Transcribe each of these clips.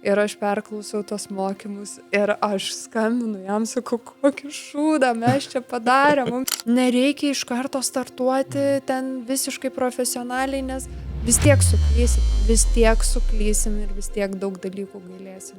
Ir aš perklausiau tos mokymus ir aš skambinu jam, sakau, kokį šūdą mes čia padarėm. Mums nereikia iš karto startuoti ten visiškai profesionaliai, nes vis tiek suklysim ir vis tiek daug dalykų gailėsim.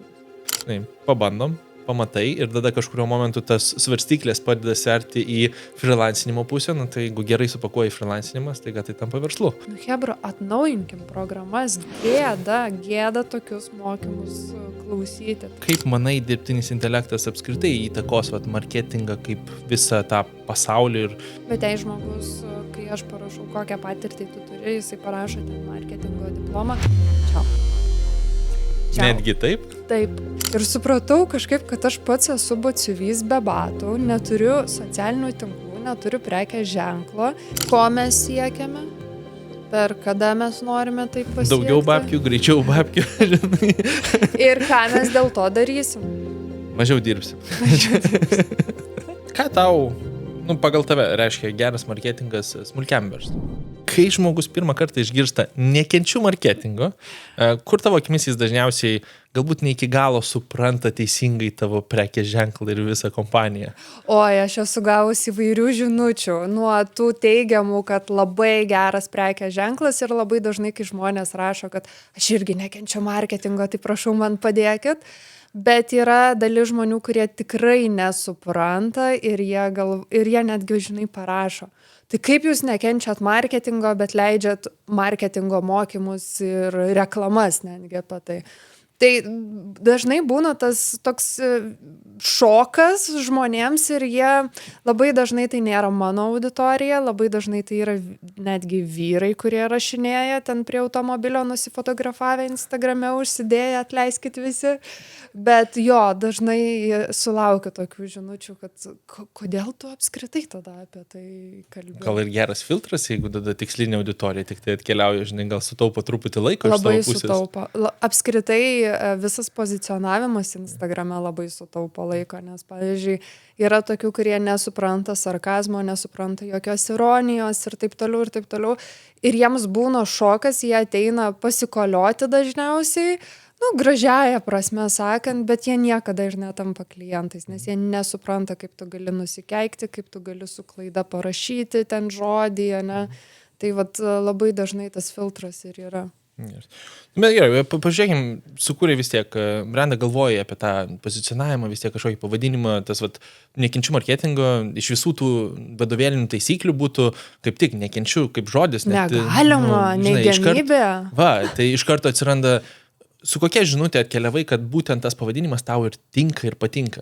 Pabandom, pamatai ir tada kažkurio momentu tas svarstyklės padeda sverti į freelancinimo pusę, tai jeigu gerai supakuoji freelancinimas, tai tampa verslu. Hebra, atnaujinkim programas, gėda tokius mokymus klausyti. Kaip manai, dirbtinis intelektas apskritai įtakos marketingą kaip visą tą pasaulį? Bet jei žmogus, kai aš parašau, kokią patirtį tu turi, jisai parašo ten marketingo diplomą. Čiau. Netgi taip? Taip. Ir supratau kažkaip, kad aš pats esu batsiuvys be batų, neturiu socialinių tinklų, neturiu prekės ženklo. Ko mes siekiame? Per kada mes norime tai pasiekti? Daugiau babkių, greičiau babkių. Ir ką mes dėl to darysim? Mažiau dirbsim. Ką tau, pagal tave reiškia geras marketingas smulkiam verslui? Kai žmogus pirmą kartą išgirsta nekenčiu marketingo, kur tavo akimis jis dažniausiai galbūt ne iki galo supranta teisingai tavo prekės ženklą ir visą kompaniją? Oi, aš esu gavus įvairių žinučių, nuo tų teigiamų, kad labai geras prekės ženklas ir labai dažnai, kai žmonės rašo, kad aš irgi nekenčiu marketingo, tai prašau man padėkit. Bet yra dalis žmonių, kurie tikrai nesupranta ir jie netgi, žinai, parašo. Tai kaip jūs nekenčiat marketingo, bet leidžiat marketingo mokymus ir reklamas netgi apie tai. Tai dažnai būna tas toks šokas žmonėms ir jie labai dažnai tai nėra mano auditorija, labai dažnai tai yra netgi vyrai, kurie rašinėja ten prie automobilio nusifotografavę Instagrame, užsidėję, atleiskit visi. Bet jo, dažnai sulaukiu tokių žinučių, kad kodėl tu apskritai tada apie tai kalbėjai. Gal ir geras filtras, jeigu tada tikslinė auditorija tik tai atkeliauja, žinai, gal sutaupo truputį laiko iš tavo pusės? Labai sutaupo. Apskritai visas pozicionavimas Instagrame labai sutaupo laiko, nes, pavyzdžiui, yra tokių, kurie nesupranta sarkazmo, nesupranta jokios ironijos ir taip toliau. Ir jiems būna šokas, jie ateina pasikolioti dažniausiai, gražiaja prasme sakant, bet jie niekada ir netampa klientais, nes jie nesupranta, kaip tu gali nusikeikti, kaip tu gali su klaida parašyti ten žodį, ne? Tai labai dažnai tas filtras ir yra. Bet gerai, pažiūrėkim, sukūrė vis tiek, brandą galvoja apie tą pozicionavimą, vis tiek kažkokį pavadinimą, tas nekenčiu marketingo, iš visų tų vadovėlinių taisyklių būtų kaip tik nekenčiu kaip žodis. Negalima, neigiamybė. Tai iš karto atsiranda, su kokia žinutė atkeliavai, kad būtent tas pavadinimas tau ir tinka ir patinka?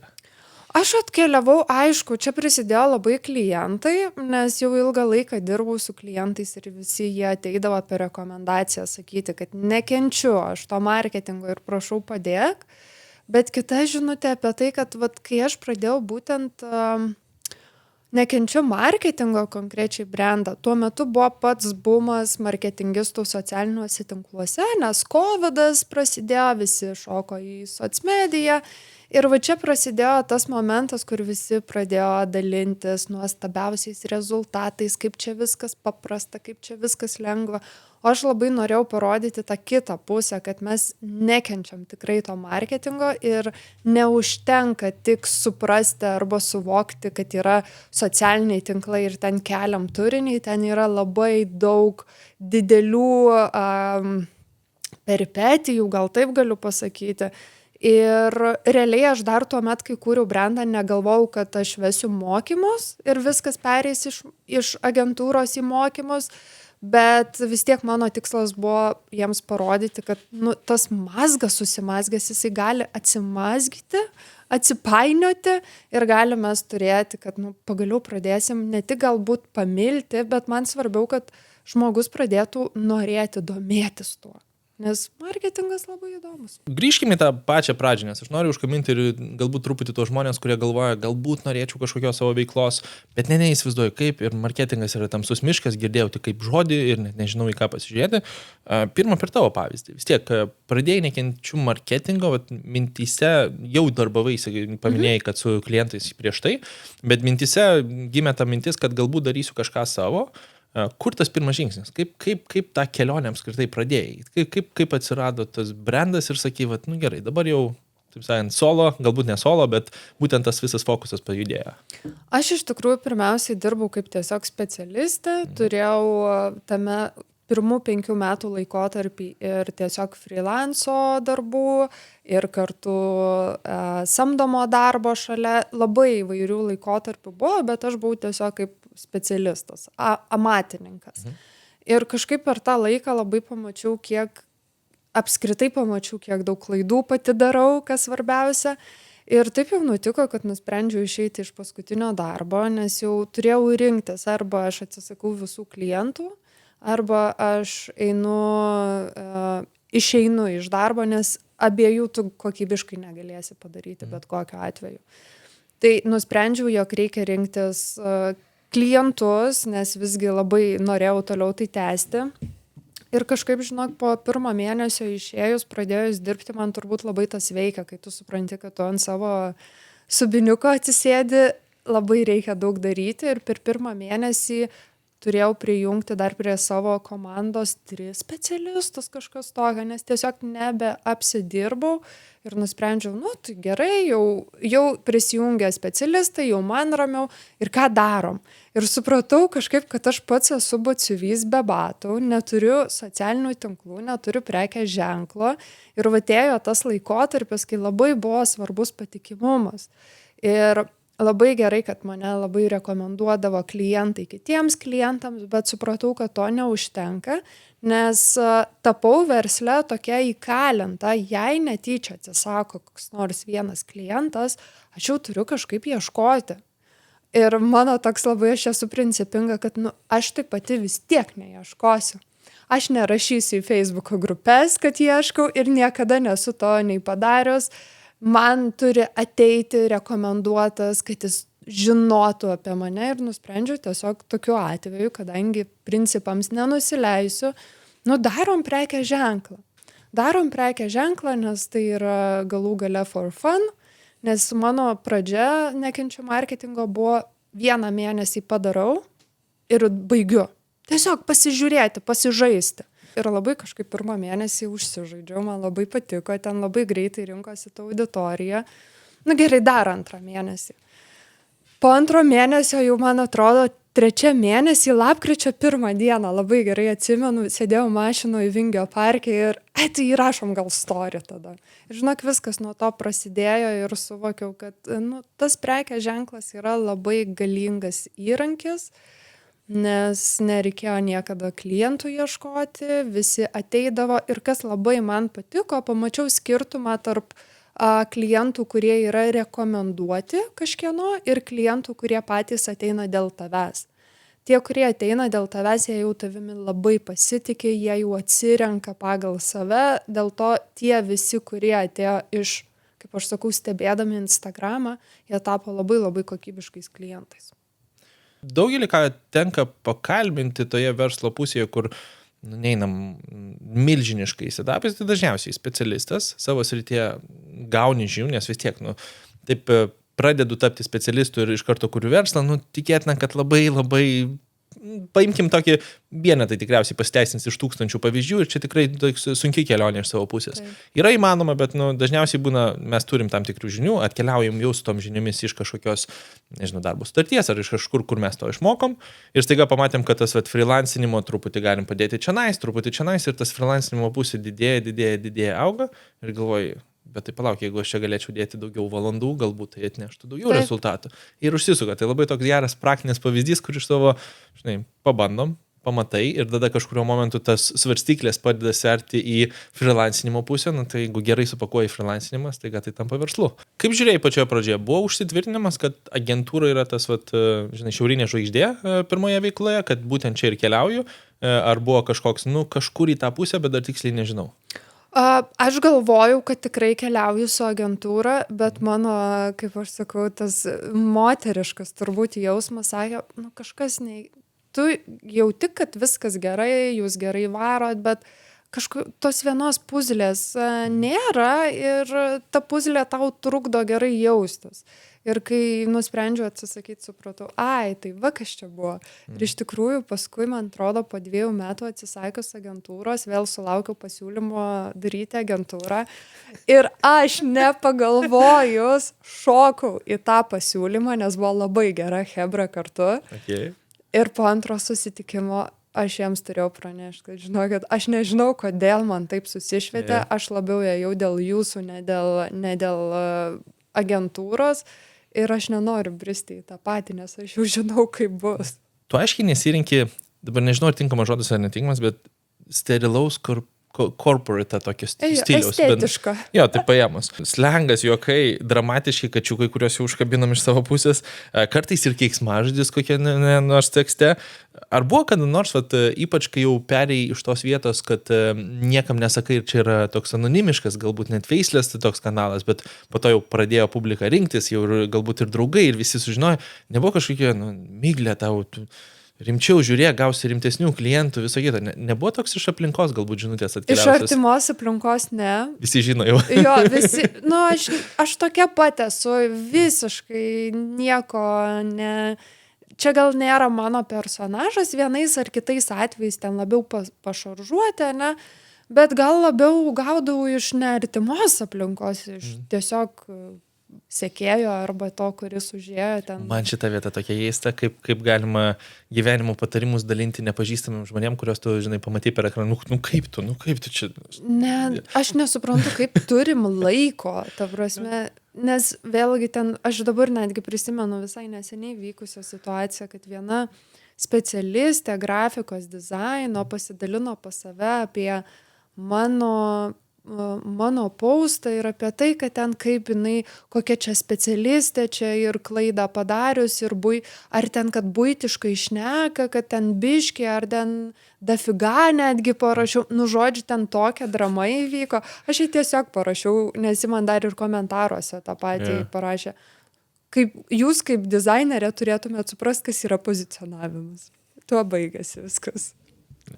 Aš atkeliavau, aišku, čia prisidėjo labai klientai, nes jau ilgą laiką dirbau su klientais ir visi jie ateidavo per rekomendaciją sakyti, kad nekenčiu aš to marketingo ir prašau padėk. Bet kita žinutė apie tai, kad kai aš pradėjau būtent nekenčiu marketingo konkrečiai brandą, tuo metu buvo pats bumas marketingistų socialiniuose tinkluose, nes COVIDas prasidėjo, visi šoko į socmediją. Ir čia prasidėjo tas momentas, kur visi pradėjo dalintis nuostabiausiais rezultatais, kaip čia viskas paprasta, kaip čia viskas lengva. O aš labai norėjau parodyti tą kitą pusę, kad mes nekenčiam tikrai to marketingo ir neužtenka tik suprasti arba suvokti, kad yra socialiniai tinklai ir ten keliam turinį, ten yra labai daug didelių peripetijų, gal taip galiu pasakyti. Ir realiai aš dar tuo met, kai kūriau brandą, negalvojau, kad aš vesiu mokymus ir viskas pereis iš agentūros į mokymus, bet vis tiek mano tikslas buvo jiems parodyti, kad tas mazgas susimazgęs, jisai gali atsimazgyti, atsipainioti ir galim mes turėti, kad pagaliau pradėsim ne tik galbūt pamilti, bet man svarbiau, kad žmogus pradėtų norėti domėtis tuo. Nes marketingas labai įdomus. Grįžkime į tą pačią pradžią, nes aš noriu užkabinti ir galbūt truputį tos žmonės, kurie galvoja, galbūt norėčiau kažkokios savo veiklos, bet neįsivaizduoju kaip ir marketingas yra tamsus miškas, girdėjau tik kaip žodį ir net nežinau į ką pasižiūrėti. Pirmą per tavo pavyzdį. Vis tiek pradėjai nekenčiu marketingo, mintyse jau darbavai, paminėjai, kad su klientais prieš tai, bet mintyse gimė ta mintis, kad galbūt darysiu kažką savo. Kur tas pirmas žingsnis? Kaip tą kelionę apskritai pradėjai? Kaip atsirado tas brandas ir sakai, vat, nu gerai, dabar jau, taip sakant, solo, galbūt ne solo, bet būtent tas visas fokusas pajudėjo. Aš iš tikrųjų pirmiausiai dirbau kaip tiesiog specialistė, turėjau tame pirmų 5 metų laikotarpį ir tiesiog freelanco darbų, ir kartu samdomo darbo šalia, labai įvairių laikotarpių buvo, bet aš buvau tiesiog kaip specialistas, amatininkas. Ir kažkaip per tą laiką labai pamačiau, kiek daug klaidų pati darau, kas svarbiausia. Ir taip jau nutiko, kad nusprendžiau išeiti iš paskutinio darbo, nes jau turėjau rinktis, arba aš atsisakau visų klientų, arba aš išeinu iš darbo, nes abiejų tu kokybiškai negalėsi padaryti bet kokiu atveju. Tai nusprendžiau, jog reikia rinktis klientus, nes visgi labai norėjau toliau tai tęsti. Ir kažkaip, žinok, po 1 mėnesio išėjus, pradėjus dirbti, man turbūt labai tas veikia, kai tu supranti, kad tu ant savo subiniuko atsisėdi, labai reikia daug daryti. Ir per 1 mėnesį turėjau prijungti dar prie savo komandos 3 specialistus kažkas tokio, nes tiesiog nebeapsidirbau ir nusprendžiau, nu, tai gerai, jau prisijungė specialistai, jau man ramiau ir ką darom. Ir supratau kažkaip, kad aš pats esu batsiuvys be batų, neturiu socialinių tinklų, neturiu prekės ženklo ir atėjo tas laikotarpis, kai labai buvo svarbus patikimumas. Ir labai gerai, kad mane labai rekomenduodavo klientai kitiems klientams, bet supratau, kad to neužtenka, nes tapau versle tokia įkalinta, jei netyčia atsisako koks nors vienas klientas, aš jau turiu kažkaip ieškoti. Ir mano toks labai, aš esu principinga, kad aš taip pati vis tiek neieškosiu. Aš nerašysiu į Facebooko grupės, kad ieškau ir niekada nesu to nei padarius. Man turi ateiti rekomenduotas, kad jis žinotų apie mane ir nusprendžiau tiesiog tokiu atveju, kadangi principams nenusileisiu, darom prekės ženklą. Darom prekės ženklą, nes tai yra galų gale for fun, nes mano pradžia nekenčiu marketingo buvo 1 mėnesį padarau ir baigiu. Tiesiog pasižiūrėti, pasižaisti. Ir labai kažkaip 1 mėnesį užsižaidžiau, man labai patiko, ten labai greitai rinkosi ta auditorija. Gerai, dar 2 mėnesį. Po 2 mėnesio jau, man atrodo, 3 mėnesį, lapkričio 1 dieną, labai gerai atsimenu, sėdėjau mašinoje Vingio parke ir, tai įrašom gal story tada. Ir žinok, viskas nuo to prasidėjo ir suvokiau, kad tas prekės ženklas yra labai galingas įrankis, nes nereikėjo niekada klientų ieškoti, visi ateidavo ir kas labai man patiko, pamačiau skirtumą tarp klientų, kurie yra rekomenduoti kažkieno ir klientų, kurie patys ateina dėl tavęs. Tie, kurie ateina dėl tavęs, jie jau tavimi labai pasitikė, jie jau atsirenka pagal save, dėl to tie visi, kurie atėjo iš, kaip aš sakau, stebėdami Instagramą, jie tapo labai labai kokybiškais klientais. Daugelį, ką tenka pakalbinti toje verslo pusėje, kur neinam milžiniškais etapais, tai dažniausiai specialistas savo srityje gauni žinių, nes vis tiek, taip pradedu tapti specialistu ir iš karto kuriu verslą, tikėtina, kad labai paimkim tokį vienetą, tikriausiai pasiteisins iš 1000 pavyzdžių ir čia tikrai sunkiai kelionė iš savo pusės. Taip. Yra įmanoma, bet dažniausiai būna, mes turim tam tikrų žinių, atkeliaujam jau su tom žiniomis iš kažkokios, darbo sutarties ar iš kažkur, kur mes to išmokom ir staiga pamatėm, kad tas freelancinimo truputį galim padėti čionais ir tas freelancinimo pusė didėja, auga ir galvoju, bet tai palauk, jeigu aš čia galėčiau dėti daugiau valandų, galbūt tai atneštų daugiau rezultatų. Ir užsisuka. Tai labai toks geras praktinis pavyzdys, kur iš savo, pabandom, pamatai ir tada kažkurio momentu tas svarstyklės padeda sverti į freelancinimo pusę, tai jeigu gerai supakuoji freelancinimas, tai tampa verslu. Kaip žiūrėjai pačioje pradžioje? Buvo užsitvirtinimas, kad agentūra yra tas, šiaurinė žvaigždė pirmoje veikloje, kad būtent čia ir keliauju, ar buvo kažkoks, kažkur į tą pusę, bet dar tiksliai nežinau. Aš galvojau, kad tikrai keliauju su agentūra, bet mano, kaip aš sakau, tas moteriškas turbūt jausmas sakė, kažkas tu jauti, kad viskas gerai, jūs gerai varot, bet tos vienos puzlės nėra ir ta puzlė tau trukdo gerai jaustis. Ir kai nusprendžiau atsisakyti, supratau, tai va kas čia buvo. Ir iš tikrųjų paskui, man atrodo, po 2 metų atsisakius agentūros, vėl sulaukiau pasiūlymo daryti agentūrą. Ir aš nepagalvojus šokau į tą pasiūlymą, nes buvo labai gera chebra kartu. Okay. Ir po antro susitikimo aš jiems turėjau pranešti, kad žinokit, aš nežinau, kodėl man taip susišvietė, aš labiau ėjau dėl jūsų, ne dėl agentūros. Ir aš nenoriu bristi į tą patį, nes aš jau žinau, kaip bus. Tu aiškiai nesirinki, dabar nežinau, ar tinkamas žodis ar netinkamas, bet sterilaus corporate tokio stiliaus. Estetiško. Jo, tai paėmus. Slengas, juokai, dramatiški kačiukai, kuriuos jau užkabinam iš savo pusės, kartais ir keiksmažodis kokie nors tekste. Ar buvo kada nors, ypač kai jau perėjai iš tos vietos, kad niekam nesakai ir čia yra toks anonimiškas, galbūt net faceless toks kanalas, bet po to jau pradėjo publika rinktis, jau galbūt ir draugai ir visi sužinojo, nebuvo kažkokie, miglė tau, rimčiau žiūrėk, gausi rimtesnių klientų, viso kito. Nebuvo toks iš aplinkos galbūt žinutės atkeliausias? Iš artimos aplinkos ne. Visi žino jau. Jo, visi, aš tokia pat esu, visiškai nieko ne. Čia gal nėra mano personažas, vienais ar kitais atvejais ten labiau pašaržuoti, ne? Bet gal labiau gaudau iš neartimos aplinkos, iš tiesiog sekėjo arba to, kuris užėjo ten. Man šita vieta tokia keista, kaip galima gyvenimo patarimus dalinti nepažįstamiem žmonėm, kuriuos tu, žinai, pamatai per ekraną. Kaip tu čia? Ne, aš nesuprantu, kaip turim laiko, ta prasme, nes vėlgi ten, aš dabar netgi prisimenu visai neseniai vykusią situaciją, kad viena specialistė grafikos dizaino pasidalino pas save apie mano postą ir apie tai, kad ten kaip jinai, kokia čia specialistė, čia ir klaidą padarius, ir ar ten, kad buitiškai šneka, kad ten biški, ar ten dafiga netgi parašiau, žodžiu, ten tokia drama įvyko. Aš jai tiesiog parašiau, nes ji man dar ir komentaruose tą patį parašė. Jūs kaip dizainerė turėtumėt suprasti, kas yra pozicionavimas. Tuo baigėsi viskas.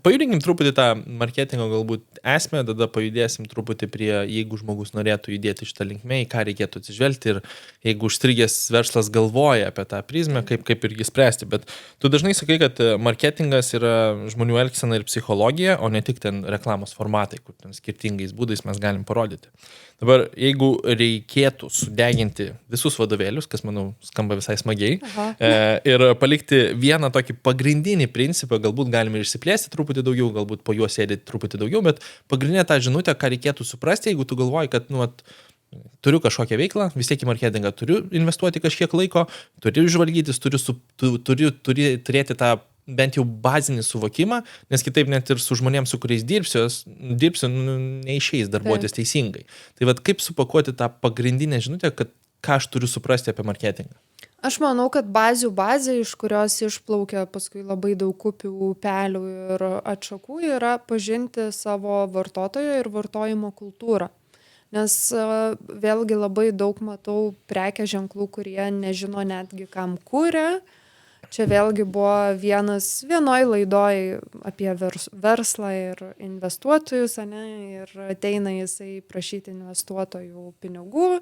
Pajudinkim truputį tą marketingo galbūt esmę, tada pajudėsim truputį prie, jeigu žmogus norėtų judėti šitą linkmę, į ką reikėtų atsižvelgti ir jeigu užstrigęs verslas galvoja apie tą prizmę, kaip irgi spręsti. Bet tu dažnai sakai, kad marketingas yra žmonių elgsena ir psichologija, o ne tik ten reklamos formatai, kur ten skirtingais būdais mes galim parodyti. Dabar, jeigu reikėtų sudeginti visus vadovėlius, kas, manau, skamba visai smagiai, ir palikti vieną tokį pagrindinį principą, galbūt galime išsiplėsti truputį daugiau, galbūt po juos sėdėti truputį daugiau, bet pagrindinė tą žinutę, ką reikėtų suprasti, jeigu tu galvoji, kad, turiu kažkokią veiklą, vis tiek į marketingą turiu investuoti kažkiek laiko, turiu žvalgytis, turiu turėti tą bent jau bazinį suvokimą, nes kitaip net ir su žmonėms, su kuriais dirbsiu, neišeis darbuotis teisingai. Tai kaip supakuoti tą pagrindinę žinutę, kad ką aš turiu suprasti apie marketingą? Aš manau, kad bazė, iš kurios išplaukia paskui labai daug upių, upelių ir atšakų, yra pažinti savo vartotojo ir vartojimo kultūrą. Nes vėlgi labai daug matau prekės ženklų, kurie nežino netgi kam kuria. Čia vėlgi buvo vienoj laidoj apie verslą ir investuotojus, ir ateina jisai prašyti investuotojų pinigų.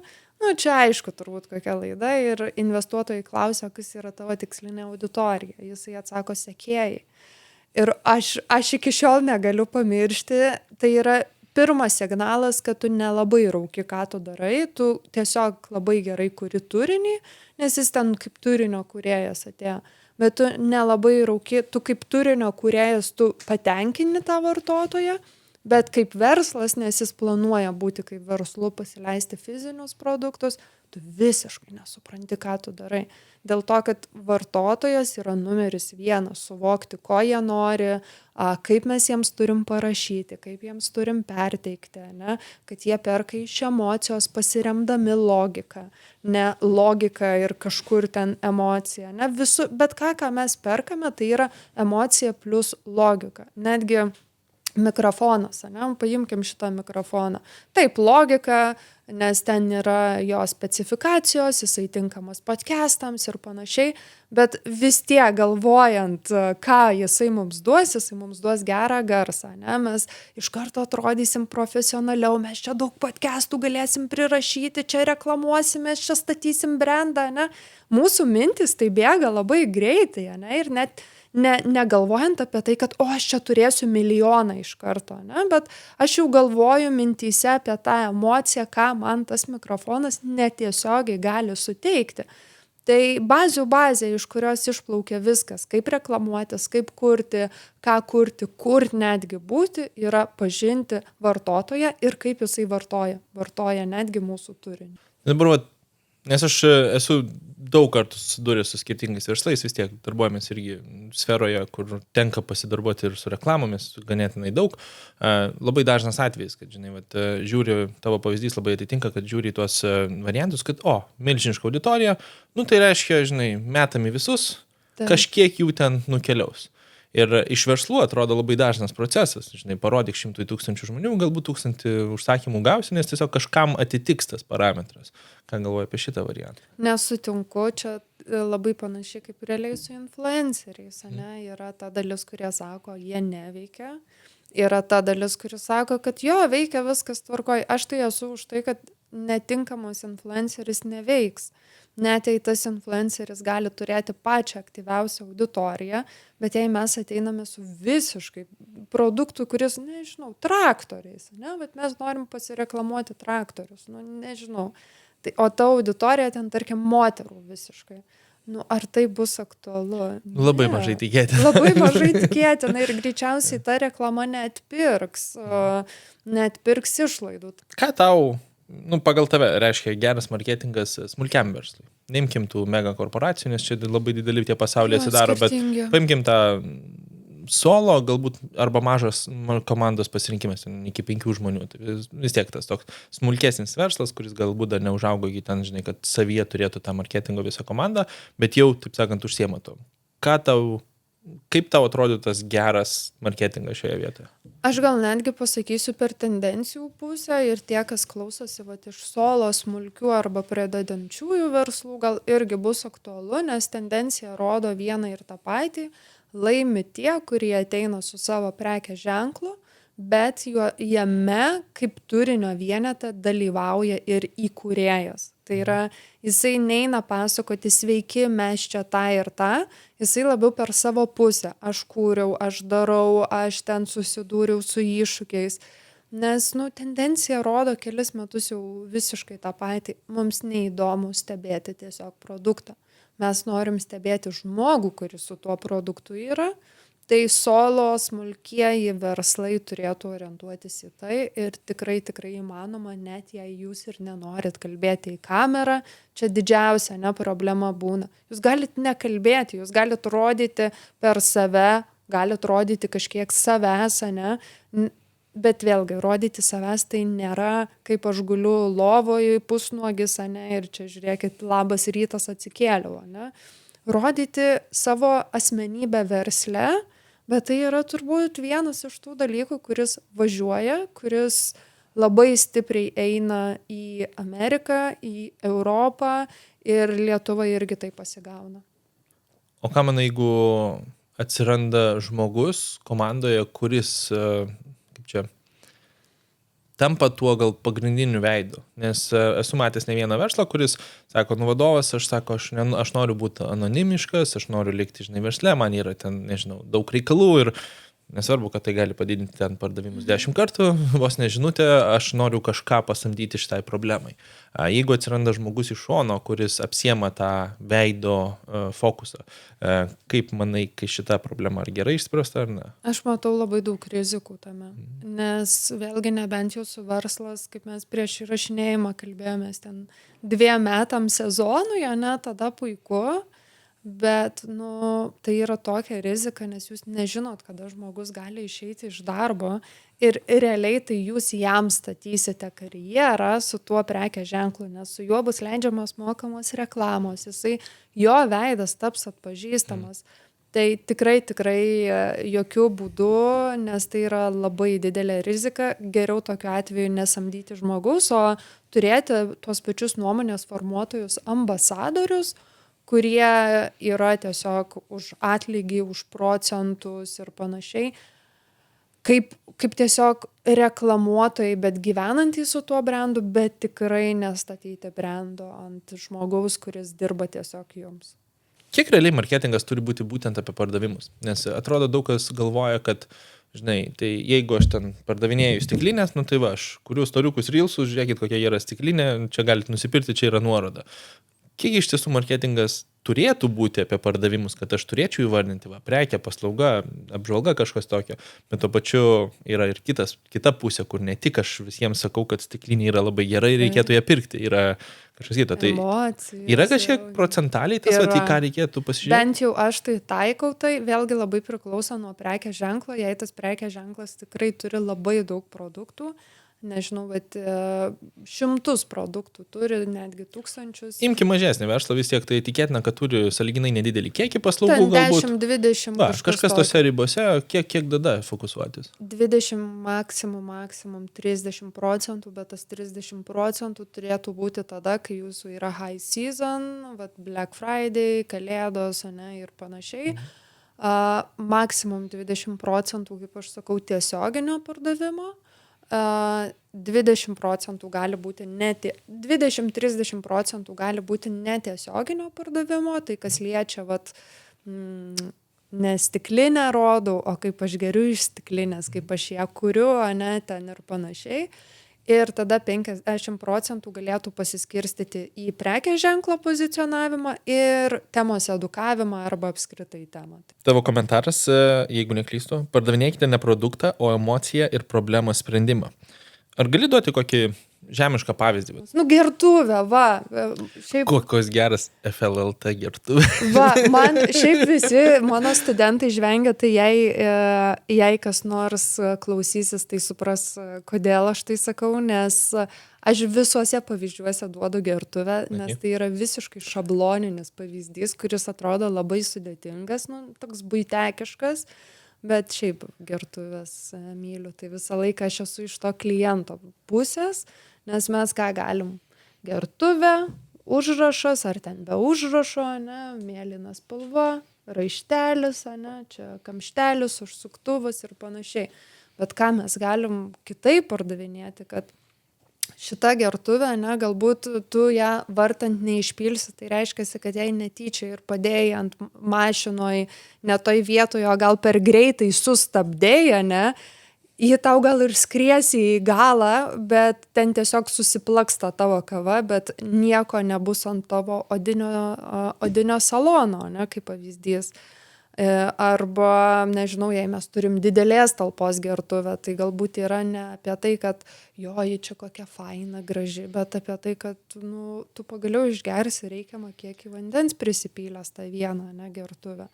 Čia aišku turbūt kokia laida ir investuotojai klausia, kas yra tavo tikslinė auditorija. Jisai atsako sekėjai. Ir aš iki šiol negaliu pamiršti, tai yra pirmas signalas, kad tu nelabai rauki, ką tu darai, tu tiesiog labai gerai kuri turinį, nes jis ten kaip turinio kūrėjas atėjo. Bet tu nelabai rauki, tu kaip turinio kūrėjas, tu patenkini tą vartotoją, bet kaip verslas, nes jis planuoja būti kaip verslu, pasileisti fizinius produktus, tu visiškai nesupranti, ką tu darai. Dėl to, kad vartotojas yra numeris 1, suvokti, ko jie nori, kaip mes jiems turim parašyti, kaip jiems turim perteikti, kad jie perka iš emocijos pasiremdami logiką, ne logika ir kažkur ten emocija. Bet ką mes perkame, tai yra emocija plus logika. Netgi Mikrofonas, ne? Paimkim šitą mikrofoną. Taip, logika, nes ten yra jo specifikacijos, jisai tinkamas podcastams ir panašiai, bet vis tiek galvojant, ką jisai mums duos gerą garsą, ne? Mes iš karto atrodysim profesionaliau, mes čia daug podcastų galėsim prirašyti, čia reklamuosim, čia statysim brandą, ne? Mūsų mintis tai bėga labai greitai, ne? Ir net negalvojant apie tai, kad aš čia turėsiu milijoną iš karto, ne? Bet aš jau galvoju mintyse apie tą emociją, ką man tas mikrofonas netiesiogiai gali suteikti. Tai bazių bazė, iš kurios išplaukia viskas, kaip reklamuotis, kaip kurti, ką kurti, kur netgi būti, yra pažinti vartotoją ir kaip jisai vartoja netgi mūsų turinį. Dabar, nes aš esu daug kartų susidūręs su skirtingais verslais, vis tiek darbuojamės irgi sferoje, kur tenka pasidarbuoti ir su reklamomis, ganėtinai daug. Labai dažnas atvejis, kad, žinai, žiūri, tavo pavyzdys labai atitinka, kad žiūri tuos variantus, kad, milžiniška auditorija, tai reiškia, žinai, metami visus, kažkiek jų ten nukeliaus. Ir iš verslų atrodo labai dažnas procesas, žinai, parodyk 100 000 žmonių, galbūt 1000 užsakymų gausi, nes tiesiog kažkam atitiks tas parametras. Ką galvoji apie šitą variantą? Nesutinku, čia labai panašiai kaip realiai su influenceriais, ne? Yra ta dalis, kurie sako, jie neveikia. Yra ta dalis, kuris sako, kad jo, veikia viskas tvarkoj. Aš tai esu už tai, kad netinkamas influenceris neveiks. Net jei tas influenceris gali turėti pačią aktyviausią auditoriją, bet jei mes ateiname su visiškai produktu, kuris, nežinau, traktoriais, ne? Bet mes norim pasireklamuoti traktorius, nežinau. O ta auditorija ten, tarkim, moterų visiškai. Ar tai bus aktualu? Labai mažai tikėtina. Labai mažai tikėtina ir greičiausiai ta reklama neatpirks išlaidų. Ką tau, pagal tave reiškia geras marketingas smulkiam verslui? Neimkim tų mega korporacijų, nes čia labai dideli tie pasaulyje atsidaro, bet paimkim tą solo, galbūt arba mažas komandos pasirinkimas iki 5 žmonių. Tai vis tiek tas toks smulkesnis verslas, kuris galbūt dar neužaugo iki ten, žinai, kad savyje turėtų tą marketingo visą komandą, bet jau, taip sakant, užsiema to. Kaip tau atrodo tas geras marketingas šioje vietoje? Aš gal netgi pasakysiu per tendencijų pusę ir tie, kas klausosi iš solo, smulkių arba pradedančiųjų verslų, gal irgi bus aktualu, nes tendencija rodo vieną ir tą patį. Laimi tie, kurie ateina su savo prekės ženklu, bet jame kaip turinio vienete dalyvauja ir įkūrėjas. Tai yra, jisai neina pasakoti, sveiki, mes čia tą ir tą, jisai labiau per savo pusę. Aš kūriau, aš darau, aš ten susidūriau su iššūkiais. Nes, tendencija rodo kelis metus jau visiškai tą patį. Mums neįdomu stebėti tiesiog produktą. Mes norim stebėti žmogų, kuris su tuo produktu yra. Tai solo smulkieji verslai turėtų orientuotis į tai ir tikrai įmanoma, net jei jūs ir nenorit kalbėti į kamerą, čia didžiausia problema būna. Jūs galit nekalbėti, jūs galit rodyti per save, galit rodyti kažkiek savęs, bet vėlgi, rodyti savęs tai nėra, kaip aš guliu lovoje pusnuogis, ir čia žiūrėkit, labas rytas atsikėliau, Rodyti savo asmenybę versle, bet tai yra turbūt vienas iš tų dalykų, kuris važiuoja, kuris labai stipriai eina į Ameriką, į Europą ir Lietuva irgi tai pasigauna. O ką manai, jeigu atsiranda žmogus komandoje, kuris, tampa tuo gal pagrindiniu veidu? Nes esu matęs ne vieną verslą, kuris sako, vadovas, aš noriu būti anonimiškas, aš noriu likti, versle, man yra ten, daug reikalų ir nesvarbu, kad tai gali padidinti ten pardavimus 10 kartų, vos nežinutė, aš noriu kažką pasamdyti šitai problemai. Jeigu atsiranda žmogus iš šono, kuris apsiema tą veido fokusą, kaip manai, kai šita problema ar gerai išspręsta ar ne? Aš matau labai daug rizikų tame, nes vėlgi nebent jūsų verslas, kaip mes prieš įrašinėjimą kalbėjomės ten 2 metams sezonui, tada puiku. Bet, tai yra tokia rizika, nes jūs nežinot, kada žmogus gali išeiti iš darbo ir realiai tai jūs jam statysite karjerą su tuo prekės ženklu, nes su juo bus leidžiamas mokamos reklamos, jo veidas taps atpažįstamas. Tai tikrai jokių būdų, nes tai yra labai didelė rizika, geriau tokiu atveju nesamdyti žmogus, o turėti tuos pačius nuomonės formuotojus ambasadorius, kurie yra tiesiog už atlygį, už procentus ir panašiai, kaip tiesiog reklamuotojai, bet gyvenantys su tuo brandu, bet tikrai nestatyti brando ant žmogaus, kuris dirba tiesiog jums. Kiek realiai marketingas turi būti būtent apie pardavimus? Nes atrodo daug kas galvoja, kad, žinai, tai jeigu aš ten pardavinėju stiklinės, nu tai va, aš kuriu storiukus reelsus, žiūrėkit, kokia yra stiklinė, čia galite nusipirkti, čia yra nuoroda. Kiek iš tiesų marketingas turėtų būti apie pardavimus, kad aš turėčiau įvardinti, va, prekė, paslauga, apžvalga kažkas tokio, bet to pačiu yra ir kita pusė, kur ne tik aš visiems sakau, kad stiklinė yra labai gerai, reikėtų ją pirkti, yra kažkas kito. Tai emocijos, yra kažkiek procentaliai tas, į ką reikėtų pasižiūrėti? Bent jau aš tai taikau, tai vėlgi labai priklauso nuo prekės ženklo, jei tas prekės ženklas tikrai turi labai daug produktų, nežinau, bet 100 produktų turi, netgi 1000. Imki mažesnį verslą, vis tiek tai tikėtina, kad turi sąlyginai nedidelį kiekį paslaugų, galbūt 10-20. Kažkas tose ribose, kiek tada fokusuotis? 20 maksimum 30%, bet tas 30% turėtų būti tada, kai jūsų yra high season, Black Friday, kalėdos, ne, ir panašiai. Maksimum 20%, kaip aš sakau, tiesioginio pardavimo. 20% gali būti 20-30% gali būti netiesioginio pardavimo, tai kas liečia ne stiklinę rodau, o kaip aš geriu iš stiklinės, kaip aš ją kuriu, ne, ten ir panašiai. Ir tada 50% galėtų pasiskirstyti į prekės ženklo pozicionavimą ir temos edukavimą arba apskritai temą. Tavo komentaras, jeigu neklystu, pardavinėkite ne produktą, o emociją ir problemos sprendimą. Ar gali duoti kokį žemišką pavyzdį? Gertuvė, va. Šiaip... Kokios geras FLLT gertuvė. Va, man šiaip visi mano studentai žvengia, tai jei kas nors klausysis, tai supras, kodėl aš tai sakau, nes aš visuose pavyzdžiuose duodu gertuvę, nes tai yra visiškai šabloninis pavyzdys, kuris atrodo labai sudėtingas, toks buitekiškas. Bet šiaip gertuvės myliu, tai visą laiką aš esu iš to kliento pusės, nes mes ką galim? Gertuvė, užrašas, ar ten be užrašo, ne, mėlyna spalva, raištelis, ne, čia kamštelis, užsuktuvas ir panašiai. Bet ką mes galim kitaip pardavinėti, kad šita gertuvė, ne, galbūt tu ją vartant neišpilsi, tai reiškia, kad jai netyčia ir padėjai ant mašinoj, ne toj vietoje, o gal per greitai sustabdėjai, ne, ji tau gal ir skriesi į galą, bet ten tiesiog susiplaksta tavo kava, bet nieko nebus ant tavo odinio salono, ne, kaip pavyzdys. Arba, nežinau, jei mes turim didelės talpos gertuvę, tai galbūt yra ne apie tai, kad ji čia kokia faina, graži, bet apie tai, kad tu pagaliau išgersi reikiamą kiekį vandens prisipylęs tą vieną, ne, gertuvę.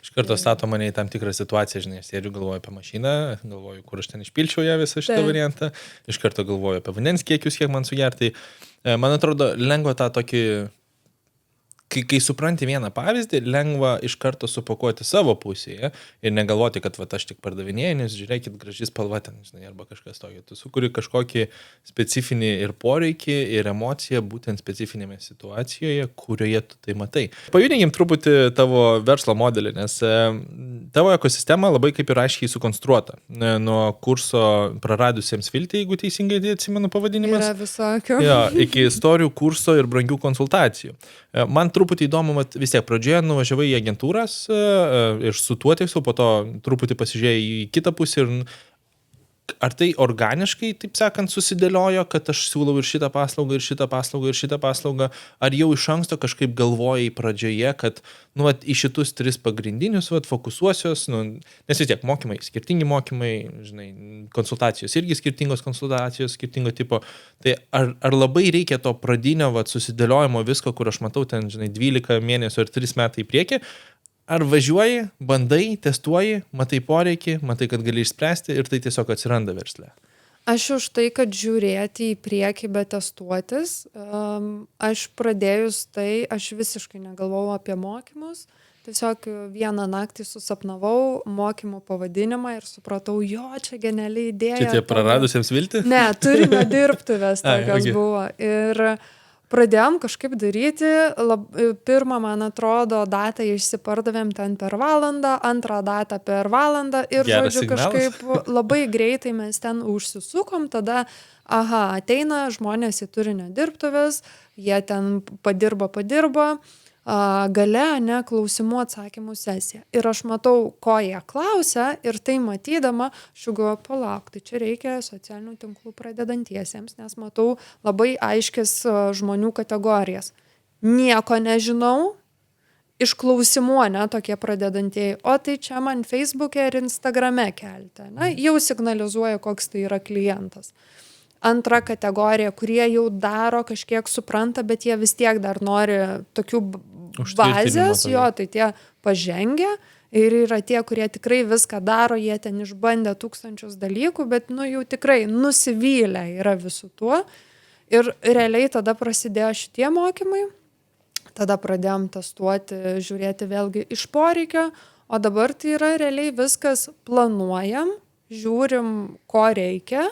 Iš karto stato mane į tam tikrą situaciją, žinai, aš sėdžiu, galvoju apie mašiną, galvoju, kur aš ten išpilčiau ją visą šitą variantą, iš karto galvoju apie vandens kiekius, kiek man sugerti. Man atrodo, lengva tą tokį... Kai supranti vieną pavyzdį, lengva iš karto supakuoti savo pusėje ir negalvoti, kad aš tik pardavinėju, nes žiūrėkit, graži spalva ten, žinai, arba kažkas tokio. Tu sukuri kažkokį specifinį ir poreikį, ir emociją būtent specifinėme situacijoje, kurioje tu tai matai. Pajudinkim truputį tavo verslo modelį, nes tavo ekosistema labai kaip ir aiškiai sukonstruota. Nuo kurso praradusiems viltį, jeigu teisingai atsimenu pavadinimas. Yra visokio. Jo, iki istorijų kurso ir brangių konsultacijų. Man truputį įdomu, vis tiek pradžioje nuvažiavai į agentūras ir su tuo tikslu, po to truputį pasižiūrėjai į kitą pusę ir ar tai organiškai, taip sakant, susidėliojo, kad aš siūlau ir šitą paslaugą, ir šitą paslaugą, ir šitą paslaugą, ar jau iš anksto kažkaip galvojai pradžioje, kad į šitus 3 pagrindinius fokusuosios, nes vis tiek mokymai, skirtingi mokymai, žinai, konsultacijos irgi skirtingos konsultacijos, skirtingo tipo, tai ar labai reikia to pradinio susidėliojimo visko, kur aš matau ten, žinai, 12 mėnesių ar 3 metai į priekį, ar važiuoji, bandai, testuoji, matai poreikį, matai, kad gali išspręsti ir tai tiesiog atsiranda versle? Aš už tai, kad žiūrėti į priekį, bet testuotis. Aš pradėjus tai, aš visiškai negalvojau apie mokymus. Tiesiog vieną naktį susapnavau mokymų pavadinimą ir supratau, jo, čia geniali idėja. Čia tie praradusiems viltį? Ne, turinio dirbtuvės tokios okay. buvo. Ir pradėjom kažkaip daryti. Pirmą, man atrodo, datą išsipardavėm ten per valandą, antrą datą per valandą ir, Geras žodžiu, signalas. kažkaip labai greitai mes ten užsisukom, tada, ateina žmonės į turinio dirbtuvės, jie ten padirba, gale, ne, klausimų atsakymų sesija. Ir aš matau, ko jie klausia ir tai matydama, šiugo palauk, tai čia reikia socialinių tinklų pradedantiesiems, nes matau labai aiškis žmonių kategorijas. Nieko nežinau, iš klausimų, ne, tokie pradedantieji, o tai čia man Facebook'e ir Instagram'e kelti, ne, jau signalizuoja, koks tai yra klientas. Antra kategorija, kurie jau daro, kažkiek supranta, bet jie vis tiek dar nori tokių bazės, jo, tai tie pažengia ir yra tie, kurie tikrai viską daro, jie ten išbandė 1000 dalykų, bet jau tikrai nusivylę yra visų tuo. Ir realiai tada prasidėjo šitie mokymai, tada pradėjom testuoti, žiūrėti vėlgi iš poreikio, o dabar tai yra realiai viskas planuojam, žiūrim, ko reikia.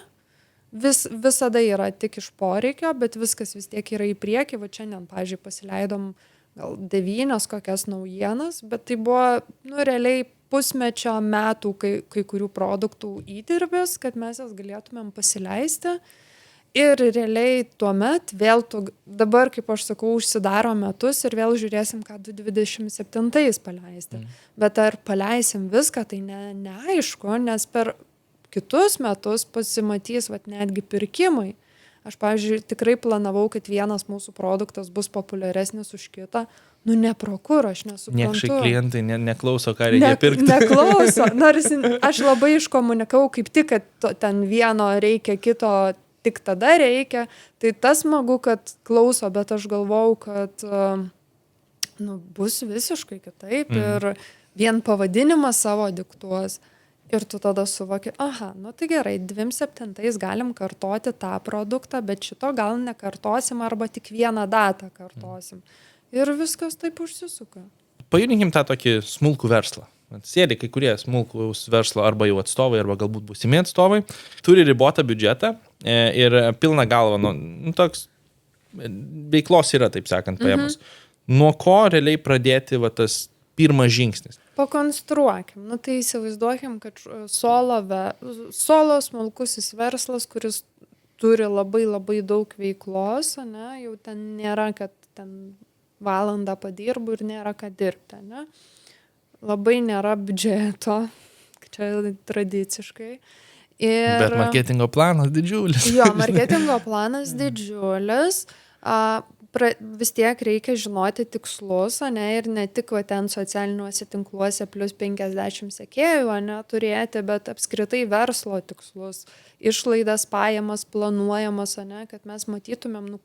Visada yra tik iš poreikio, bet viskas vis tiek yra į priekį. Va šiandien, pavyzdžiui, pasileidom gal 9 kokias naujienas, bet tai buvo, realiai pusmečio metų kai kurių produktų įdirbis, kad mes jas galėtumėm pasileisti. Ir realiai tuomet vėl dabar, kaip aš sakau, užsidaro metus ir vėl žiūrėsim, ką 2027 paleisti. Bet ar paleisim viską, tai neaišku, nes per kitus metus pasimatys netgi pirkimai. Aš, pavyzdžiui, tikrai planavau, kad vienas mūsų produktas bus populiaresnis už kitą. Ne pro kur, aš nesuprantu. Niekšai klientai neklauso, ką reikia pirkti. Neklauso. Nors aš labai iškomunikavau kaip tik, kad ten vieno reikia, kito tik tada reikia. Tai tas smagu, kad klauso, bet aš galvau, kad bus visiškai kitaip ir vien pavadinimas savo diktuos. Ir tu tada suvoki, tai gerai, 27 galim kartoti tą produktą, bet šito gal nekartosim arba tik vieną datą kartosim. Ir viskas taip užsisuka. Pajudinkim tą tokį smulkų verslą. Sėdi kai kurie smulkūs verslo arba jau atstovai, arba galbūt būsimi atstovai, turi ribotą biudžetą ir pilną galvą, toks veiklos yra, taip sakant, paėmus. Nuo ko realiai pradėti tas pirmas žingsnis? Pakonstruokim. Tai įsivaizduokim, kad solo smulkusis verslas, kuris turi labai labai daug veiklos, jau ten nėra, kad ten valandą padirbu ir nėra ką dirbti. Labai nėra biudžeto, čia tradiciškai. Bet marketingo planas didžiulis. Jo, marketingo planas didžiulis. Vis tiek reikia žinoti tikslus, ir ne tik ten socialiniuose tinkluose plus 50 sekėjų turėti, bet apskritai verslo tikslus, išlaidas, pajamas, planuojamas, kad mes matytumėm,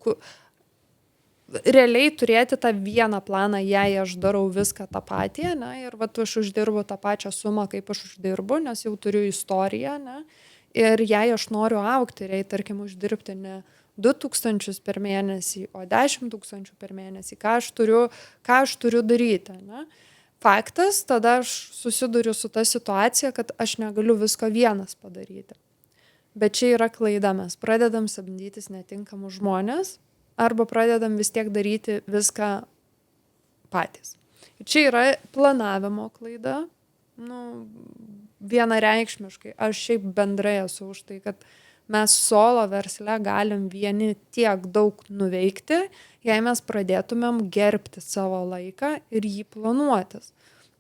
realiai turėti tą vieną planą, jei aš darau viską tą patį, ir aš uždirbu tą pačią sumą, kaip aš uždirbu, nes jau turiu istoriją, ir jei aš noriu augti, ir tarkim uždirbti ne 2000 per mėnesį, o 10 000 per mėnesį, ką aš turiu daryti. Faktas, tada aš susiduriu su ta situacija, kad aš negaliu visko vienas padaryti. Bet čia yra klaida, mes pradedam samdytis netinkamus žmonės, arba pradedam vis tiek daryti viską patys. Čia yra planavimo klaida, vienareikšmiškai. Aš šiaip bendrai esu už tai, kad mes solo versle galim vieni tiek daug nuveikti, jei mes pradėtumėm gerbti savo laiką ir jį planuotis.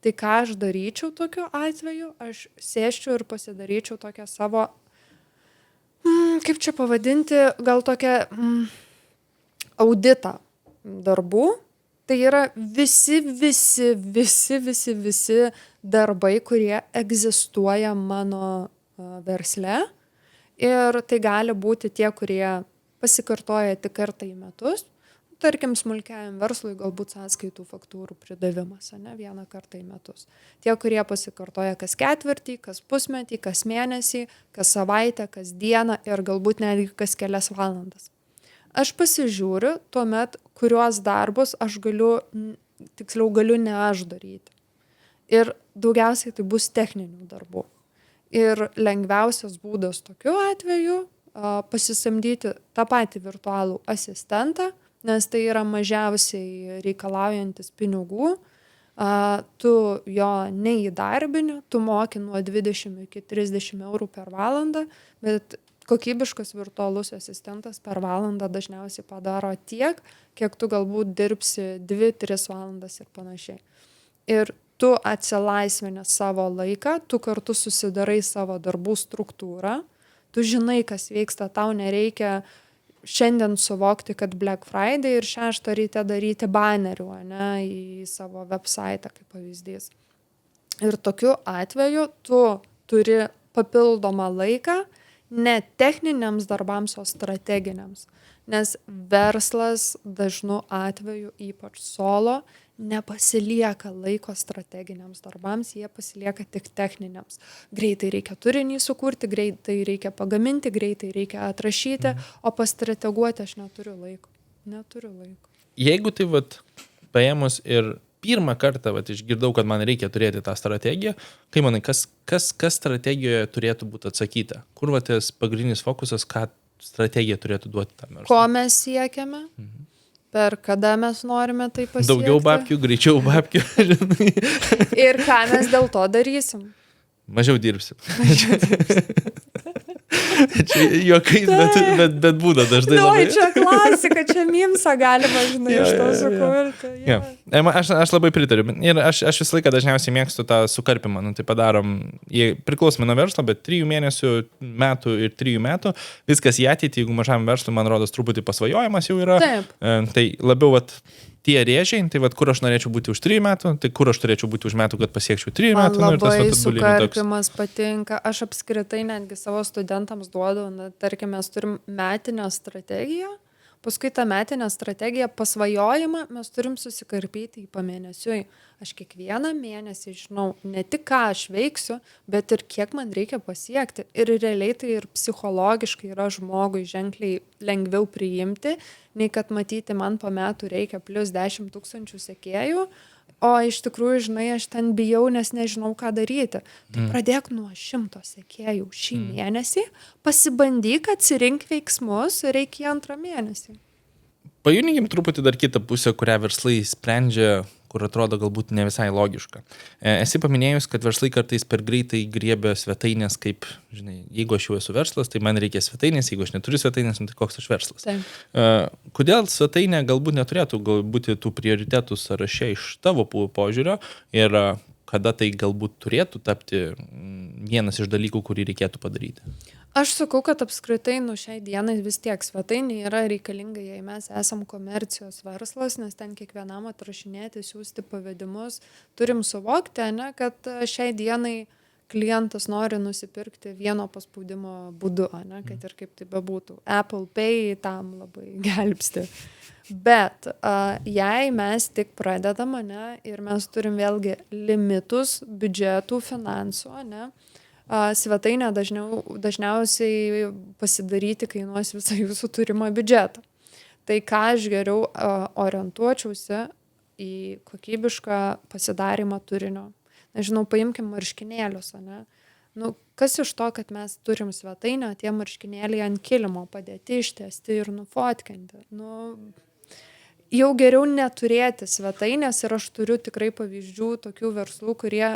Tai ką aš daryčiau tokiu atveju? Aš sėsčiau ir pasidaryčiau tokią savo, kaip čia pavadinti, gal tokią auditą darbų. Tai yra visi darbai, kurie egzistuoja mano versle. Ir tai gali būti tie, kurie pasikartoja tik kartą į metus. Tarkim, smulkiajam verslui galbūt sąskaitų faktūrų pridavimas, vieną kartą į metus. Tie, kurie pasikartoja kas ketvirtį, kas pusmetį, kas mėnesį, kas savaitę, kas dieną ir galbūt netgi kas kelias valandas. Aš pasižiūriu tuomet, kuriuos darbus aš galiu ne aš daryti. Ir daugiausiai tai bus techninių darbų. Ir lengviausias būdas tokiu atveju pasisamdyti tą patį virtualų asistentą, nes tai yra mažiausiai reikalaujantis pinigų. Tu jo neįdarbini, tu moki nuo 20 iki 30 eurų per valandą, bet kokybiškas virtualus asistentas per valandą dažniausiai padaro tiek, kiek tu galbūt dirbsi 2-3 valandas ir panašiai. Ir tu atsilaisvini savo laiką, tu kartu susidarai savo darbų struktūrą, tu žinai, kas vyksta, tau nereikia šiandien suvokti, kad Black Friday ir 6 ryte daryti banerių, ne, į savo website, kaip pavyzdys. Ir tokiu atveju tu turi papildomą laiką ne techniniams darbams, o strateginiams. Nes verslas dažnu atveju, ypač solo, nepasilieka laiko strateginiams darbams, jie pasilieka tik techniniams. Greitai reikia turinį sukurti, greitai reikia pagaminti, greitai reikia atrašyti, o pastrateguoti aš neturiu laiko. Jeigu tai paėmus ir pirmą kartą išgirdau, kad man reikia turėti tą strategiją, kai manai, kas strategijoje turėtų būti atsakyta? Kur tas pagrindinis fokusas, ką strategija turėtų duoti tam verslui? Ko mes siekiame? Per kada mes norime tai pasiekti? Daugiau babkių, greičiau babkių. Ir ką mes dėl to darysim? Mažiau dirbsim. Čia juokais, bet būna dažnai. Čia klasika, čia mimsa galima, iš to sukurti. Aš labai pritariu. Ir aš visą laiką dažniausiai mėgstu tą sukarpimą. Tai padarom, jie priklausomai nuo verslo, bet 3 mėnesių, metų ir 3 metų. Viskas į ateitį, jeigu mažam verslui, man rodos, truputį pasvajojimas jau yra. Taip. Tai labiau tie rėžiai, tai kur aš norėčiau būti už 3 metų, tai kur aš turėčiau būti už metų, kad pasiekčiau 3 metų. Man labai sukarpimas patinka. Aš apskritai netgi savo studentams duodu, tarkim, mes turim metinę strategiją, paskui tą metinę strategiją pasvajojimą mes turim susikarpyti į pamėnesiui. Aš kiekvieną mėnesį žinau ne tik ką aš veiksiu, bet ir kiek man reikia pasiekti. Ir realiai tai ir psichologiškai yra žmogui ženkliai lengviau priimti, nei kad matyti man po metų reikia plus 10 000 sekėjų, o iš tikrųjų, žinai, aš ten bijau, nes nežinau, ką daryti. Tai pradėk nuo 100 sekėjų šį mėnesį, pasibandyk, atsirink veiksmus ir reikia 2 mėnesį. Pajunkim truputį dar kitą pusę, kurią verslai sprendžia, kur atrodo galbūt ne visai logiška. Esi paminėjus, kad verslai kartais per greitai griebia svetainės, kaip, žinai, jeigu aš jau esu verslas, tai man reikia svetainės, jeigu aš neturiu svetainės, tai koks aš verslas. Kodėl svetainė galbūt neturėtų būti tų prioritetų sąraše iš tavo požiūrio ir kada tai galbūt turėtų tapti vienas iš dalykų, kurį reikėtų padaryti? Aš sakau, kad apskritai šiai dienai vis tiek svetainė yra reikalinga, jei mes esam komercijos verslas, nes ten kiekvienam atrašinėti, siūsti pavedimus. Turim suvokti, kad šiai dienai klientas nori nusipirkti vieno paspaudimo būdu, kad ir kaip tai bebūtų. Apple Pay tam labai gelbsti. Bet jei mes tik pradedam, ir mes turim vėlgi limitus biudžetų, finansų, svetainę dažniausiai pasidaryti kainuos visą jūsų turimą biudžetą. Tai ką aš geriau orientuočiausi į kokybišką pasidarymą turinio. Nežinau, paimkim marškinėlius, kas iš to, kad mes turim svetainę, tie marškinėliai ant kilimo padėti, ištiesti ir nufotkinti. Jau geriau neturėti svetainės ir aš turiu tikrai pavyzdžių tokių verslų, kurie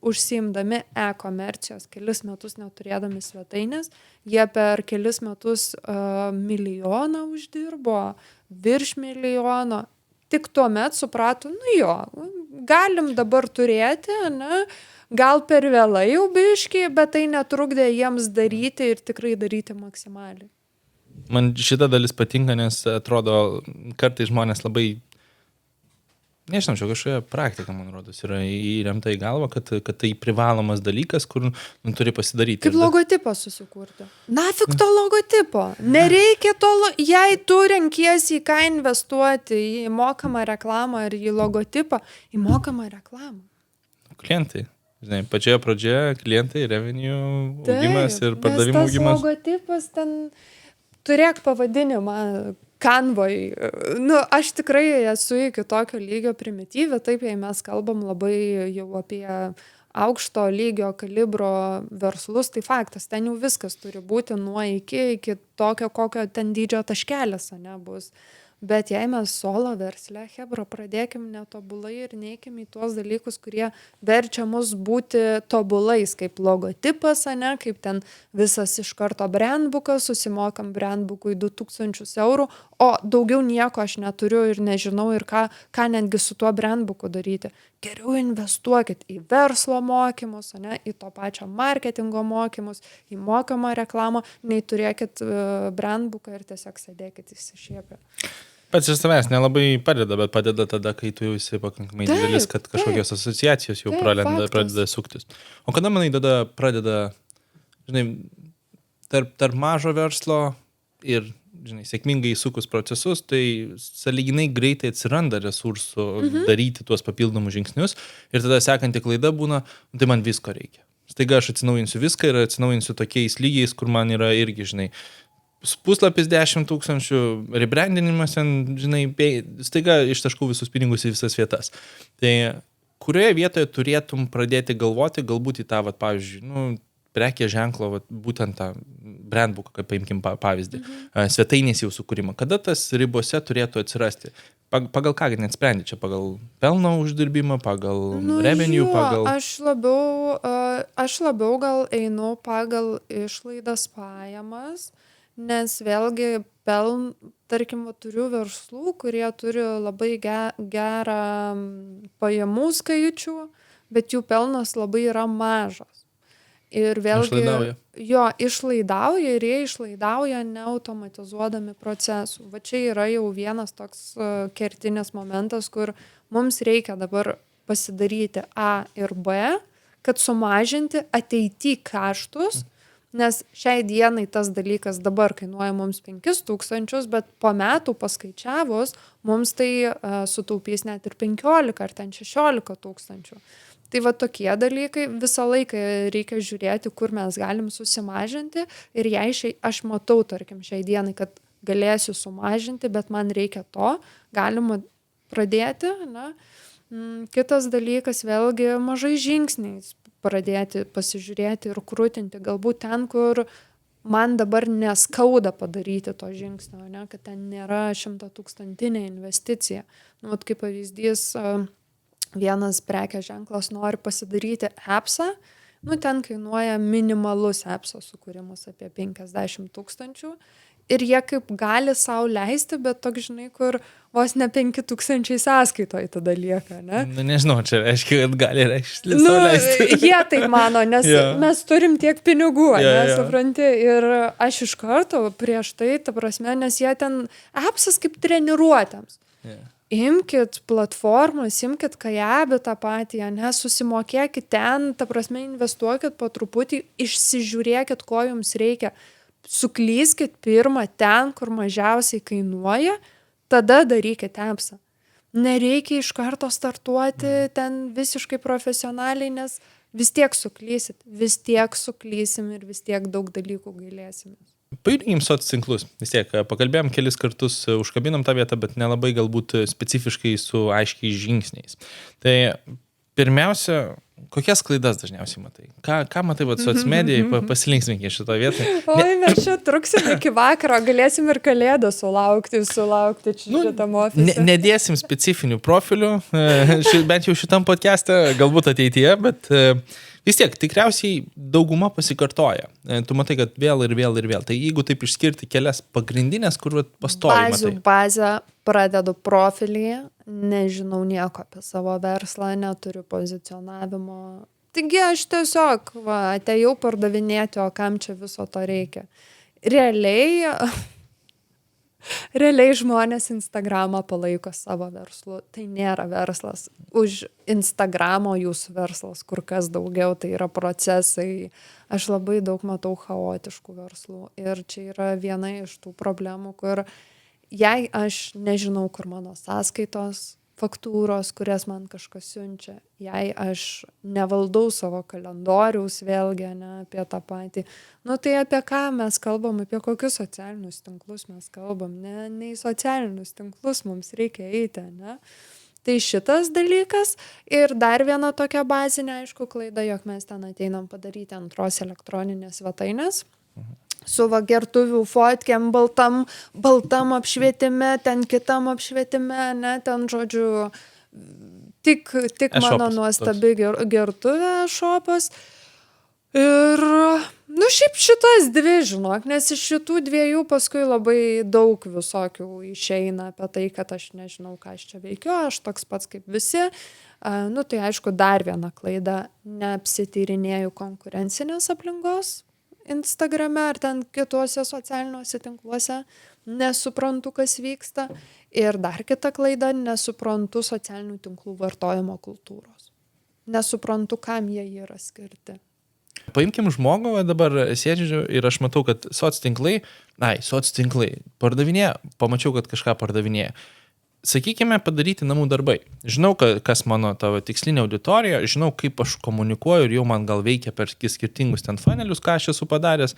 užsiimdami e-komercijos kelis metus neturėdami svetainės, jie per kelis metus milijoną uždirbo, virš milijono. Tik tuomet suprato, galim dabar turėti, gal per vėlai jau biškį, bet tai netrukdė jiems daryti ir tikrai daryti maksimaliai. Man šita dalis patinka, nes atrodo, kartais žmonės labai, nežinau, čia kažkokia praktika, man rodos, yra įremta į galvą, kad tai privalomas dalykas, kur turi pasidaryti. Kaip logotipą susikurti. Nafik to logotipo. Nereikia jei tu renkiesi į ką investuoti, į mokamą reklamą ir į logotipą, į mokamą reklamą. Klientai. Žinai, pačioje pradžioje klientai, revenue augimas ir pardavimų augimas. Tas logotipas ten turėk pavadinimą, Canvoj. Nu, aš tikrai esu iki tokio lygio primityvi, taip, jei mes kalbam labai jau apie aukšto lygio kalibro verslus, tai faktas, ten jau viskas turi būti nuo iki tokio, kokio ten dydžio taškelis, ane, bus. Bet jei mes solo versle, hebra, pradėkim netobulai ir neikim į tuos dalykus, kurie verčia mus būti tobulais, kaip logotipas, ane, kaip ten visas iš karto brandbookas, susimokam brandbookui 2000 eurų, o daugiau nieko aš neturiu ir nežinau ir ką netgi su tuo brandbooku daryti. Geriau investuokit į verslo mokymus, ane, į to pačio marketingo mokymus, į mokamą reklamą, nei turėkit brandbooką ir tiesiog sėdėkit įsišiepę. Pats iš savęs nelabai padeda, bet padeda tada, kai tu jau esi pakankamai didelis, kad kažkokios asociacijos jau pradeda suktis. O kada, manai, tada pradeda, žinai, tarp mažo verslo ir, žinai, sėkmingai įsukus procesus, tai sąlyginai greitai atsiranda resursų daryti tuos papildomus žingsnius ir tada sekanti klaida būna, tai man visko reikia. Staiga aš atsinaujinsiu viską ir atsinaujinsiu tokiais lygiais, kur man yra irgi, žinai, puslapis 10 000, rebrandinimas, žinai, staiga ištaškau visus pinigus į visas vietas. Tai kurioje vietoje turėtum pradėti galvoti, galbūt į tą, vat, pavyzdžiui, nu, prekės ženklo, vat, būtent tą brandbooką, kaip paimkim pavyzdį, svetainės jau sukūrimą. Kada tas ribose turėtų atsirasti? Pagal ką net sprendi čia? Pagal pelno uždirbimą, pagal revenue, pagal... Aš labiau gal einu pagal išlaidas pajamas, nes vėlgi tarkim, turiu verslų, kurie turi labai gerą pajamų skaičių, bet jų pelnas labai yra mažas. Ir vėlgi išlaidauja ir jie išlaidauja neautomatizuodami procesų. Va čia yra jau vienas toks kertinis momentas, kur mums reikia dabar pasidaryti A ir B, kad sumažinti ateity kaštus, nes šiai dienai tas dalykas dabar kainuoja mums 5000, bet po metų paskaičiavus, mums tai sutaupys net ir 15 ar ten 16 000. Tai va tokie dalykai visą laiką reikia žiūrėti, kur mes galim susimažinti ir jei aš matau, tarkim, šiai dienai, kad galėsiu sumažinti, bet man reikia to, galima pradėti. Na. Kitas dalykas vėlgi mažai žingsniais pradėti pasižiūrėti ir krūtinti, galbūt ten, kur man dabar neskauda padaryti to žingsnio, ne, kad ten nėra 100 000 investicija. Nu, kaip pavyzdys, vienas prekės ženklas nori pasidaryti appsą, nu, ten kainuoja minimalus appso sukūrimas apie 50 000 ir jie kaip gali sau leisti, bet toks, žinai, kur vos ne 5000 sąskaitoje tada lieka, ne? Nu, nežinau, čia reiškia, kad gali sau leisti. Jie tai mano, nes mes turim tiek pinigų, supranti, ir aš iš karto prieš tai, ta prasme, nes jie ten appsas kaip treniruotėms. Imkit platformas, imkit Kajabį tą patį, susimokėkit ten, ta prasme, investuokit po truputį, išsižiūrėkit, ko jums reikia. Suklyskit pirmą ten, kur mažiausiai kainuoja, tada darykit appsą. Nereikia iš karto startuoti ten visiškai profesionaliai, nes vis tiek suklysim ir vis tiek daug dalykų gailėsimės. Pajudinkim soc tinklus. Vis tiek pakalbėjom kelis kartus, užkabinam tą vietą, bet nelabai galbūt specifiškai su aiškiais žingsniais. Tai pirmiausia, kokias klaidas dažniausiai matai? Ką matai soc medijai? Pasilinksminkė šitą vietą. Oi, mes čia truksim iki vakaro, galėsim ir kalėdą sulaukti šitam ofise. Nedėsim specifinių profilių, bent jau šitam podcast'e, galbūt ateityje, bet vis tiek, tikriausiai dauguma pasikartoja. Tu matai, kad vėl ir vėl ir vėl. Tai jeigu taip išskirti kelias pagrindinės, kur pastovi matai? Bazę pradedu profilį, nežinau nieko apie savo verslą, neturiu pozicionavimo. Taigi aš tiesiog atėjau pardavinėti, o kam čia viso to reikia. Realiai žmonės Instagramą palaiko savo verslu. Tai nėra verslas. Už Instagramo jūsų verslas kur kas daugiau, tai yra procesai. Aš labai daug matau chaotiškų verslų. Ir čia yra viena iš tų problemų, kur jei aš nežinau, kur mano sąskaitos, faktūros, kurias man kažkas siunčia, jei aš nevaldau savo kalendoriaus, vėlgi, ne apie tą patį, nu tai apie ką mes kalbam, apie kokius socialinius tinklus mes kalbam, ne į socialinius tinklus mums reikia eiti, ne? Tai šitas dalykas ir dar viena tokia bazinė, aišku, klaida, jog mes ten ateinam padaryti antros elektroninės svetainės. Su gertuvių fotkėm, baltam apšvietime, ten kitam apšvietime, ne, ten, žodžiu, tik mano nuostabi gertuvė šopas. Ir, nu, šiaip šitas dvi, žinok, nes iš šitų dviejų paskui labai daug visokių išeina apie tai, kad aš nežinau, ką aš čia veikiu, aš toks pats kaip visi. Nu, tai aišku, dar viena klaida, neapsityrinėju konkurencinės aplinkos Instagrame ar ten kituose socialiniuose tinkluose, nesuprantu, kas vyksta. Ir dar kita klaida, nesuprantu socialinių tinklų vartojimo kultūros. Nesuprantu, kam jie yra skirti. Paimkim žmogų, dabar sėdžiu ir aš matau, kad soctinklai, pardavinėja, pamačiau, kad kažką pardavinėja. Sakykime, padaryti namų darbai. Žinau, kas mano tavo tikslinė auditorija, žinau, kaip aš komunikuoju ir jau man gal veikia per skirtingus ten funnelius, ką aš esu padaręs.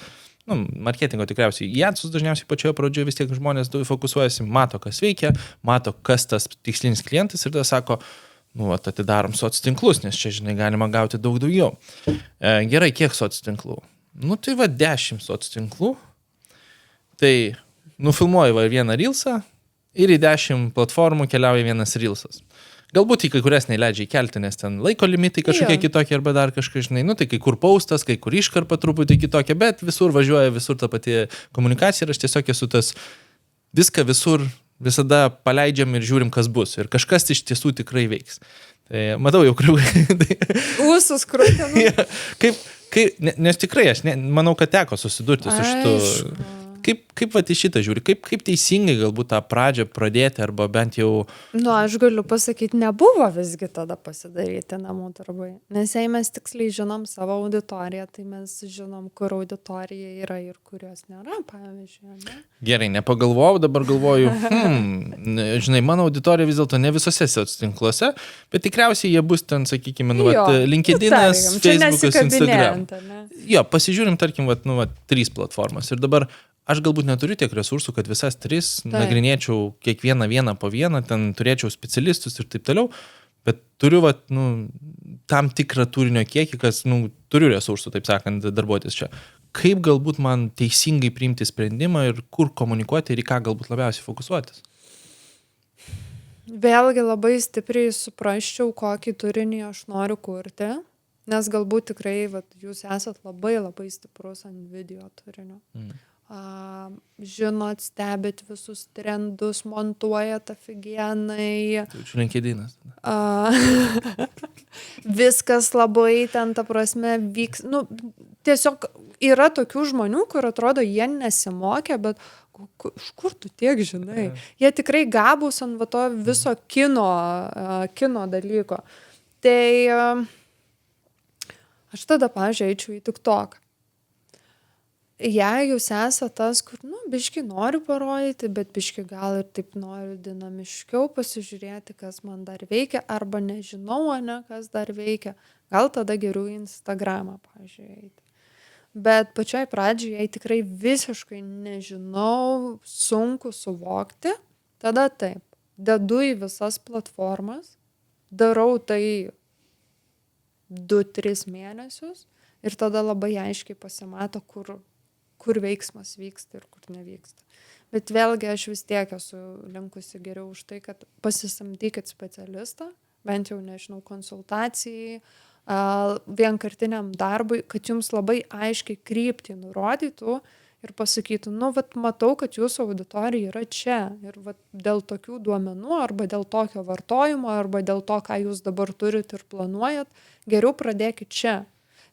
Nu, marketingo tikriausiai. Į adsus dažniausiai pačioje pradžioje vis tiek žmonės fokusuojasi, mato, kas veikia, mato, kas tas tikslinis klientas ir tada sako, nu, atidarom soctinklus, nes čia, žinai, galima gauti daug daugiau. Gerai, kiek soctinklų? Nu, tai 10 soctinklų. Tai nufilmuoju vieną reelsą, ir į 10 platformų keliauja vienas reelsas. Galbūt į kai kurias neįleidžia įkelti, nes ten laiko limitai kažkokie kitokie arba dar kažkai, žinai, nu tai kai kur postas, kai kur iškarpa truputį kitokia, bet visur važiuoja, visur ta pati komunikacija ir aš tiesiog esu tas viską visur visada paleidžiam ir žiūrim, kas bus. Ir kažkas iš tiesų tikrai veiks. Tai matau jau kriukai. Ūsus krūtinu. Nes tikrai aš manau, kad teko susidurti su šitu. Kaip vat į šitą žiūri? Kaip teisingai galbūt tą pradžią pradėti arba bent jau... Nu, aš galiu pasakyti, nebuvo visgi tada pasidaryti namų darbai. Nes jei mes tiksliai žinom savo auditoriją, tai mes žinom, kur auditorija yra ir kurios nėra, pavyzdžiui. Ne? Gerai, nepagalvojau, dabar galvoju, žinai, mano auditorija vis dėlto ne visose socialiniuose, bet tikriausiai jie bus ten, sakykime, LinkedInas, Facebookas, Instagram. Jo, pasižiūrim, tarkim, 3 platformas. Ir dabar aš galbūt neturiu tiek resursų, kad visas 3 nagrinėčiau kiekvieną vieną po vieną, ten turėčiau specialistus ir taip toliau, bet turiu tam tikrą turinio kiekį, kas, turiu resursų, taip sakant, darbuotis čia. Kaip galbūt man teisingai priimti sprendimą ir kur komunikuoti ir į ką galbūt labiausiai fokusuotis? Vėlgi labai stipriai suprasčiau, kokį turinį aš noriu kurti, nes galbūt tikrai jūs esat labai labai stiprus ant video turinio. Žinot, stebit visus trendus, montuojat afigienai. Čia LinkedInas. Viskas labai ten, ta prasme, vyks. Nu, tiesiog yra tokių žmonių, kur atrodo, jie nesimokė, bet iš kur tu tiek žinai? Jie tikrai gabūs ant to viso kino dalyko. Tai aš tada, pavyzdžiui, eičiau į TikTok. Jei jūs esate tas, kur, biški noriu parodyti, bet biški gal ir taip noriu dinamiškiau pasižiūrėti, kas man dar veikia, arba nežinau, kas dar veikia, gal tada geriau į Instagramą, pavyzdžiui, eiti. Bet pačioj pradžioj, jei tikrai visiškai nežinau, sunku suvokti, tada taip, dedu į visas platformas, darau tai 2-3 mėnesius ir tada labai aiškiai pasimato, kur veiksmas vyksta ir kur nevyksta. Bet vėlgi aš vis tiek esu linkusi geriau už tai, kad pasisamdykit specialistą, bent jau, nežinau, konsultacijai, vienkartiniam darbui, kad jums labai aiškiai kryptį nurodytų ir pasakytų, matau, kad jūsų auditorija yra čia ir dėl tokių duomenų arba dėl tokio vartojimo arba dėl to, ką jūs dabar turit ir planuojat, geriau pradėkit čia.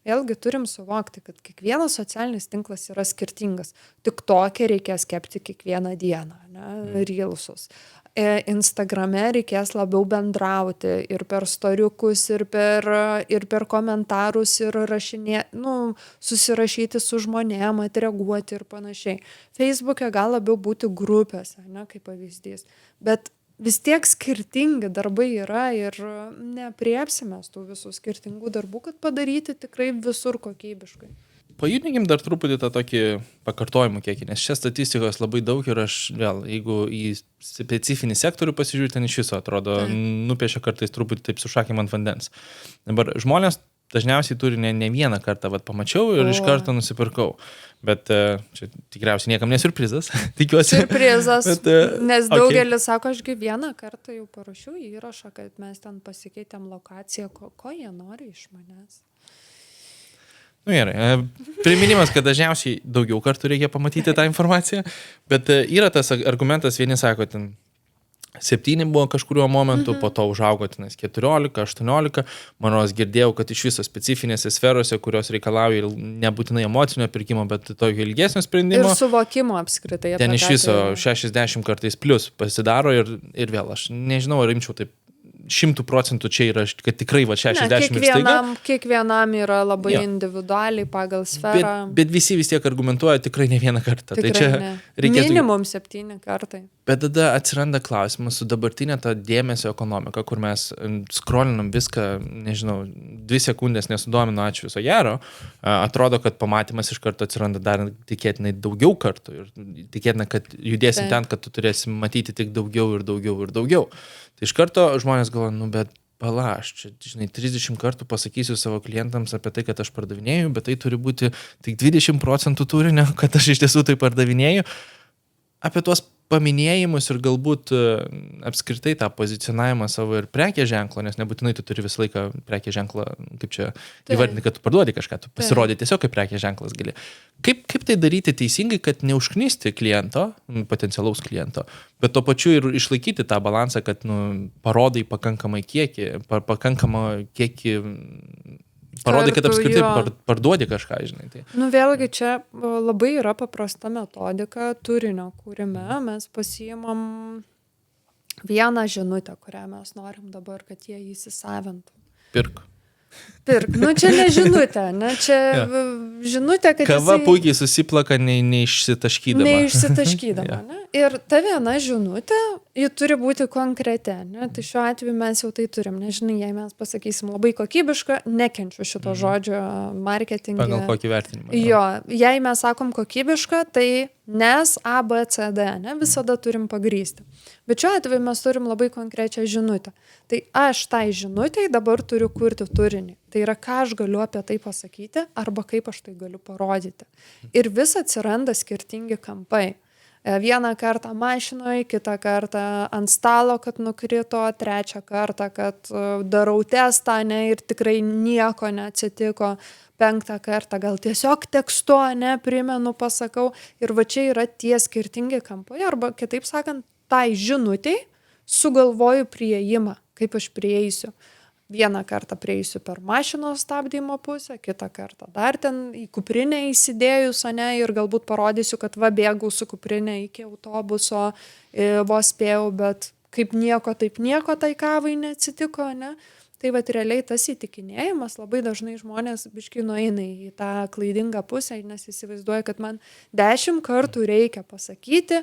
Vėlgi turim suvokti, kad kiekvienas socialinis tinklas yra skirtingas. TikTok'e reikės kepti kiekvieną dieną, reelsus. Instagrame reikės labiau bendrauti ir per storiukus, ir per komentarus, ir susirašyti su žmonėm, atreaguoti ir panašiai. Facebook'e gal labiau būti grupėse, kaip pavyzdys. Bet vis tiek skirtingi darbai yra ir neapriepsime tų visų skirtingų darbų, kad padaryti tikrai visur kokybiškai. Pajudinkim dar truputį tą tokį pakartojimų kiekį, nes čia statistikos labai daug ir aš vėl, jeigu į specifinį sektorių pasižiūrėti, ten iš viso atrodo, nupiešia kartais truputį taip su šakėm ant vandens. Dabar žmonės dažniausiai turi ne vieną kartą, pamačiau ir iš karto nusipirkau. Bet čia tikriausiai niekam nesurprizas, tikiuosi. Surprizas, nes daugelis sako, ašgi vieną kartą jau parašiau įrašą, kad mes ten pasikeitėm lokaciją, ko jie nori iš manęs. Nu gerai, priminimas, kad dažniausiai daugiau kartų reikia pamatyti tą informaciją, bet yra tas argumentas, vieni sako, ten 7 buvo kažkuriuo momentu, po to užaugo tenais 14, 18, manos girdėjau, kad iš viso specifinėse sferose, kurios reikalauja nebūtinai emocinio pirkimo, bet tokio ilgesnio sprendimo. Ir suvokimo apskritai. Ten iš viso 60 kartais plus pasidaro ir vėl aš nežinau, ar imčiau taip 100% čia yra, kad tikrai 60 ir staiga. Kiekvienam yra labai individualiai pagal sferą. Bet visi vis tiek argumentuoja tikrai ne vieną kartą. Tikrai tai čia ne. Reikėtų... Minimum 7 kartai. Bet tada atsiranda klausimas su dabartinė ta dėmesio ekonomika, kur mes scrollinam viską, nežinau, 2 sekundės nesudomino, ačiū viso gero, atrodo, kad pamatymas iš karto atsiranda dar tikėtinai daugiau kartų ir tikėtina, kad judėsim ten, kad tu turėsi matyti tik daugiau ir daugiau ir daugiau. Tai iš karto žmonės galvoja, bet pala, aš čia, žinai, 30 kartų pasakysiu savo klientams apie tai, kad aš pardavinėju, bet tai turi būti tik 20% turinio, kad aš iš tiesų tai pardavinėju. Apie tuos paminėjimus ir galbūt apskritai tą pozicionavimą savo ir prekės ženklo, nes nebūtinai tu turi visą laiką prekės ženklą, kaip čia įvardinti, kad tu parduodi kažką, tu pasirodai tiesiog kaip prekės ženklas gali. Kaip tai daryti teisingai, kad neužknisti kliento, potencialaus kliento, bet tuo pačiu ir išlaikyti tą balansą, kad parodai pakankamą kiekį, parodai, kad apskritai parduodi kažką, žinai. Tai. Vėlgi čia labai yra paprasta metodika turinio kūrime. Mes pasiimam vieną žinutę, kurią mes norim dabar, kad jie įsisavintų. Pirk. Čia ne žinutė, ne? Čia žinutė, kad kava puikiai susiplaka neišsitaškydama. Neišsitaškydama, ne? Ir ta viena žinutė, ji turi būti konkreti, ne? Tai šiuo atveju mes jau tai turim. Nežinai, jei mes pasakysim labai kokybišką, nekenčiu šito žodžio marketingą. Pagal kokį vertinimą. Jo, jei mes sakom kokybišką, tai nes A, B, C, D, ne? Visada turim pagrysti. Bet šiuo atveju mes turim labai konkrečią žinutę. Tai aš tai žinutei dabar turiu kurti turinį. Tai yra, ką aš galiu apie tai pasakyti arba kaip aš tai galiu parodyti. Ir vis atsiranda skirtingi kampai. Vieną kartą mašinoje, kitą kartą ant stalo, kad nukrito, trečią kartą, kad darau testą, ne, ir tikrai nieko neatsitiko. 5 kartą gal tiesiog tekstu, ne, primenu, pasakau. Ir va čia yra tie skirtingi kampai, arba kitaip sakant, tai žinutei sugalvoju priėjimą, kaip aš prieisiu. Vieną kartą prieisiu per mašinos stabdymo pusę, kitą kartą dar ten į kuprinę įsidėjus, ne, ir galbūt parodysiu, kad bėgau su kuprinė iki autobuso, vos spėjau, bet kaip nieko, taip nieko tai kavai neatsitiko, ne. Tai realiai tas įtikinėjimas labai dažnai žmonės biškai nueina į tą klaidingą pusę, nes įsivaizduoja, kad man 10 kartų reikia pasakyti,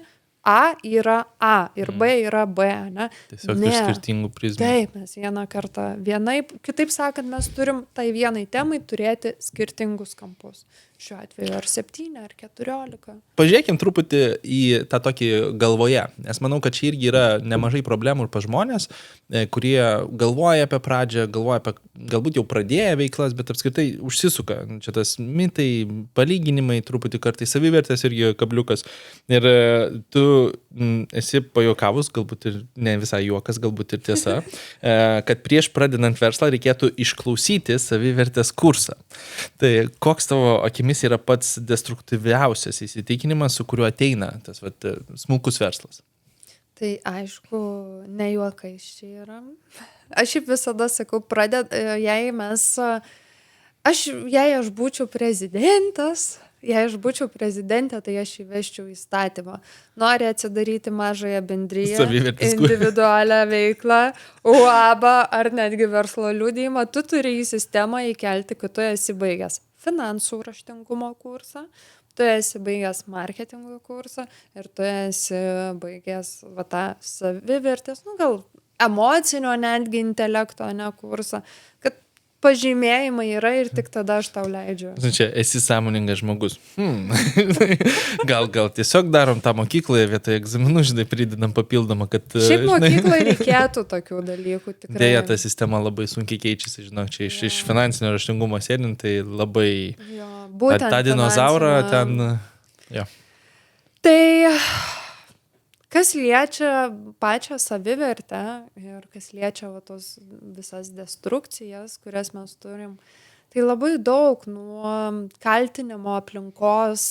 A yra A ir B yra B, ne? Tiesiog iš skirtingų prizmų. Taip, mes vieną kartą vienaip, kitaip sakant, mes turim tai vienai temai turėti skirtingus kampus. Šiuo atveju ar 7, ar 14. Pažiūrėkim truputį į tą tokį galvoje, nes manau, kad čia irgi yra nemažai problemų ir pas žmonės, kurie galvoja apie pradžią, galvoja apie galbūt jau pradėję veiklas, bet apskritai užsisuka. Čia tas mitai, palyginimai, truputį kartais savivertės irgi kabliukas. Ir tu esi pajuokavus, galbūt ir ne visai juokas, galbūt ir tiesa, kad prieš pradedant verslą reikėtų išklausyti savivertės kursą. Tai koks tavo akimis yra pats destruktyviausias įsitikinimas, su kuriuo ateina tas smulkus verslas? Tai aišku, ne juokais čia yra. Aš šiaip visada sakau, jei aš būčiau prezidentas, tai aš įvesčiau įstatymą. Nori atsidaryti mažąją bendriją, individualią veiklą, UAB ar netgi verslo liudijimą, tu turi į sistemą įkelti, kad tu esi baigęs finansų raštingumo kursą, tu esi baigęs marketingo kursą ir tu esi baigęs va tą savivertės, nu gal emocinio netgi intelekto, ne kursą, kad pažymėjimai yra ir tik tada aš tau leidžiu. Čia esi sąmoningas žmogus. Gal tiesiog darom tą mokykloje vietoje egzaminų, žinai, pridedam papildomą, kad... Šiaip mokyklai reikėtų tokių dalykų tikrai. Dėja, ta sistema labai sunkiai keičiasi, žinok, čia iš finansinio raštingumo sėdint, tai labai... Jo, būtent tą dinozaurą ten... Jo. Tai kas liečia pačią savivertę ir kas liečia va, tos visas destrukcijas, kurias mes turim, tai labai daug nuo kaltinimo aplinkos,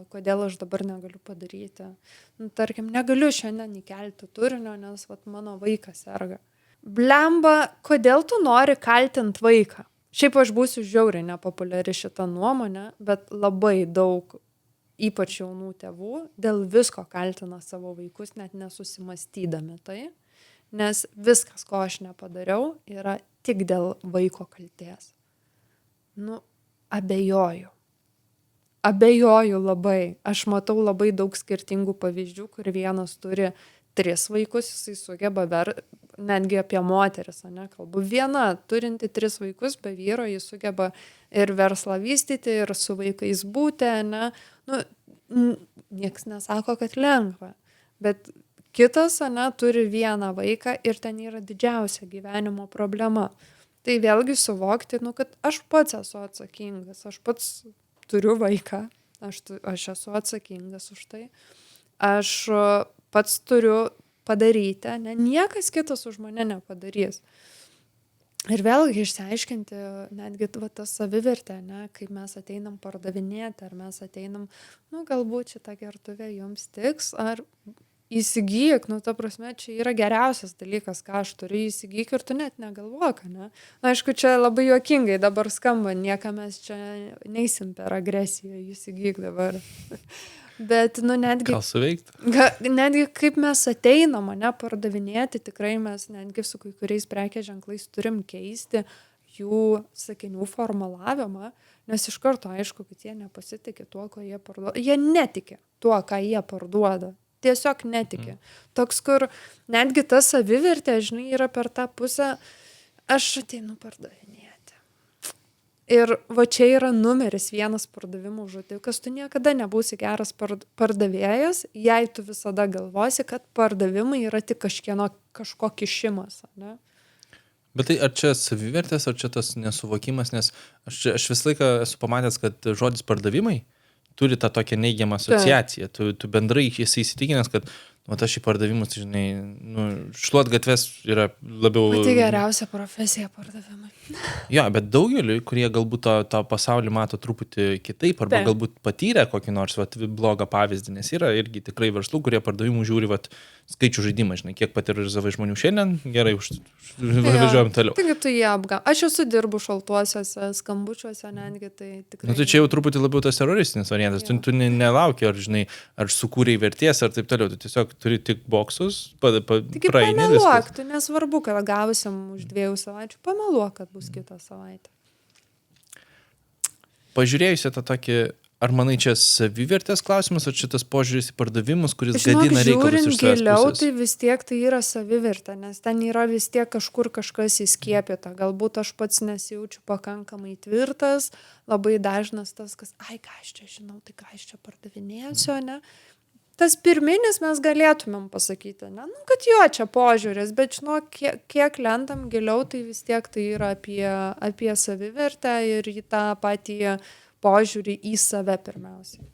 kodėl aš dabar negaliu padaryti. Nu, tarkim, negaliu šiandien įkelti turinio, nes vat, mano vaikas serga. Blemba, kodėl tu nori kaltinti vaiką? Šiaip aš būsiu žiauriai nepopuliari šitą nuomonę, bet labai daug ypač jaunų tėvų dėl visko kaltina savo vaikus, net nesusimastydami tai, nes viskas, ko aš nepadariau, yra tik dėl vaiko kaltės. Nu, abejoju. Abejoju labai. Aš matau labai daug skirtingų pavyzdžių, kur vienas turi 3 vaikus, jisai sugeba netgi apie moteris, ne, kalbu. Viena turinti 3 vaikus, be vyro, jis sugeba ir verslą vystyti, ir su vaikais būti, ne. Nu, nieks nesako, kad lengva, bet kitas, ne, turi vieną vaiką ir ten yra didžiausia gyvenimo problema. Tai vėlgi suvokti, nu, kad aš pats esu atsakingas, aš pats turiu vaiką, aš esu atsakingas už tai, aš pats turiu padaryti, ne, niekas kitas už mane nepadarys. Ir vėlgi išsiaiškinti netgi va, tą savivertę, ne, kaip mes ateinam pardavinėti, ar mes ateinam, nu, galbūt šitą gertuvę jums tiks, ar įsigyk, nu, ta prasme, čia yra geriausias dalykas, ką aš turiu, įsigyk ir tu net negalvok, ne. Na, aišku, čia labai juokingai dabar skamba, nieka mes čia neisim per agresiją, įsigyk dabar. Bet, nu, netgi... Gal suveikti? Netgi kaip mes ateinam, ne, pardavinėti, tikrai mes netgi su kai kuriais prekės ženklais turim keisti jų sakinių formulavimą, nes iš karto aišku, kad jie nepasitikė tuo, ko jie parduoda. Jie netiki tuo, ką jie parduoda. Tiesiog netiki. Toks, kur netgi ta savivertė, žinai, yra per tą pusę, aš ateinu pardavinėti. Ir va čia yra numeris 1 pardavimų žudikas, tu niekada nebūsi geras pardavėjas, jei tu visada galvosi, kad pardavimai yra tik kažko kišimas, ne? Bet tai ar čia savivertės, ar čia tas nesuvokimas, nes aš visą laiką esu pamatęs, kad žodis pardavimai turi tą tokią neigiamą asociaciją. Tu bendrai esi įsitikinęs, kad nu, aš į pardavimus, žinai, nu, šluot gatves yra labiau... Pati geriausia profesija pardavimai. Jo, bet daugeliui, kurie galbūt tą pasaulį mato truputį kitaip, arba galbūt patyrė kokį nors blogą pavyzdį, nes yra irgi tikrai verslų, kurie pardavimų žiūri skaičių žaidimą, žinai, kiek patirizavai žmonių šiandien, gerai, važiuojam toliau. Taigi tu jie apgau. Aš esu dirbu šaltuosiuose skambučiuose, netgi tai tikrai... Nu, tai čia jau truputį labiau tas teroristinis variantas, tu nelauki, ar, žinai, ar sukūrei vertės, ar taip toliau, tu tiesiog turi tik boksus, Taigi pameluok, tu nesvarbu, kad gausim už 2 savaičių, pameluok, kad bus kitą savaitę. Pažiūrėjusi tą tokį, ar manai čia savivertės klausimas, ar čia tas požiūris į pardavimus, kuris gadina reikalus iš savęs pusės? Žiūrint giliau, tai vis tiek tai yra savivertė, nes ten yra vis tiek kažkur kažkas įskiepyta. Galbūt aš pats nesijaučiu pakankamai tvirtas, labai dažnas tas, kas, ai, ką aš čia žinau, tai ką aš čia pardavinėsiu, ne? Tas pirminis mes galėtumėm pasakyti, ne? Nu, kad jo čia požiūris, bet žinok, kiek lentam giliau, tai vis tiek tai yra apie savivertę ir į tą patį požiūrį į save pirmiausiai.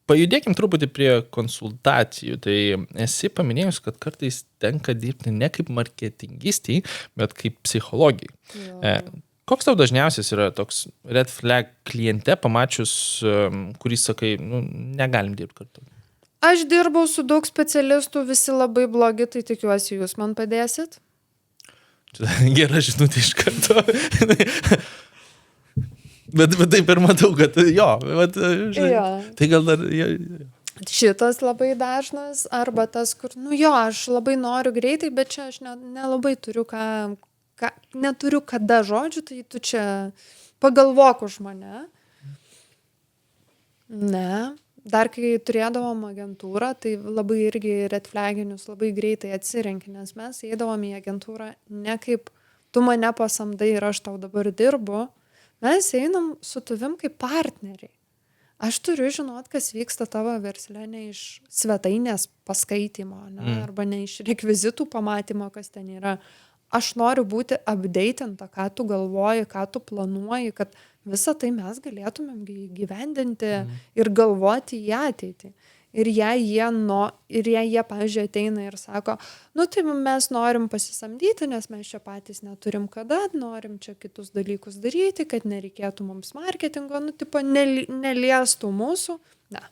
Pajudėkim truputį prie konsultacijų. Tai esi paminėjus, kad kartais tenka dirbti ne kaip marketingistiai, bet kaip psichologijai. Koks tau dažniausias yra toks red flag kliente pamačius, kurį sakai, nu, negalim dirbti kartu? Aš dirbau su daug specialistų, visi labai blogi, tai tikiuosi, jūs man padėsit. Gera žinutė iš karto. bet taip ir matau, kad jo. Tai gal dar... Šitas labai dažnas, arba tas, kur, nu jo, aš labai noriu greitai, bet čia aš nelabai turiu neturiu kada žodžių, tai tu čia pagalvok už mane. Ne. dar kai turėdavom agentūrą, tai labai irgi red flaginius labai greitai atsirenki, nes mes eidavom į agentūrą ne kaip tu mane pasamdai ir aš tau dabar dirbu, mes einam su tavim kaip partneriai. Aš turiu žinot, kas vyksta tavo versle, ne iš svetainės paskaitimo, ne, arba ne iš rekvizitų pamatymo, kas ten yra. Aš noriu būti updatinta, ką tu galvoji, ką tu planuoji, kad visą tai mes galėtumėm gyvendinti ir galvoti į ateitį. Ir jei jie, pavyzdžiui, ateina ir sako, nu tai mes norim pasisamdyti, nes mes čia patys neturim kada, norim čia kitus dalykus daryti, kad nereikėtų mums marketingo, nu tipo neliestų mūsų. Ne,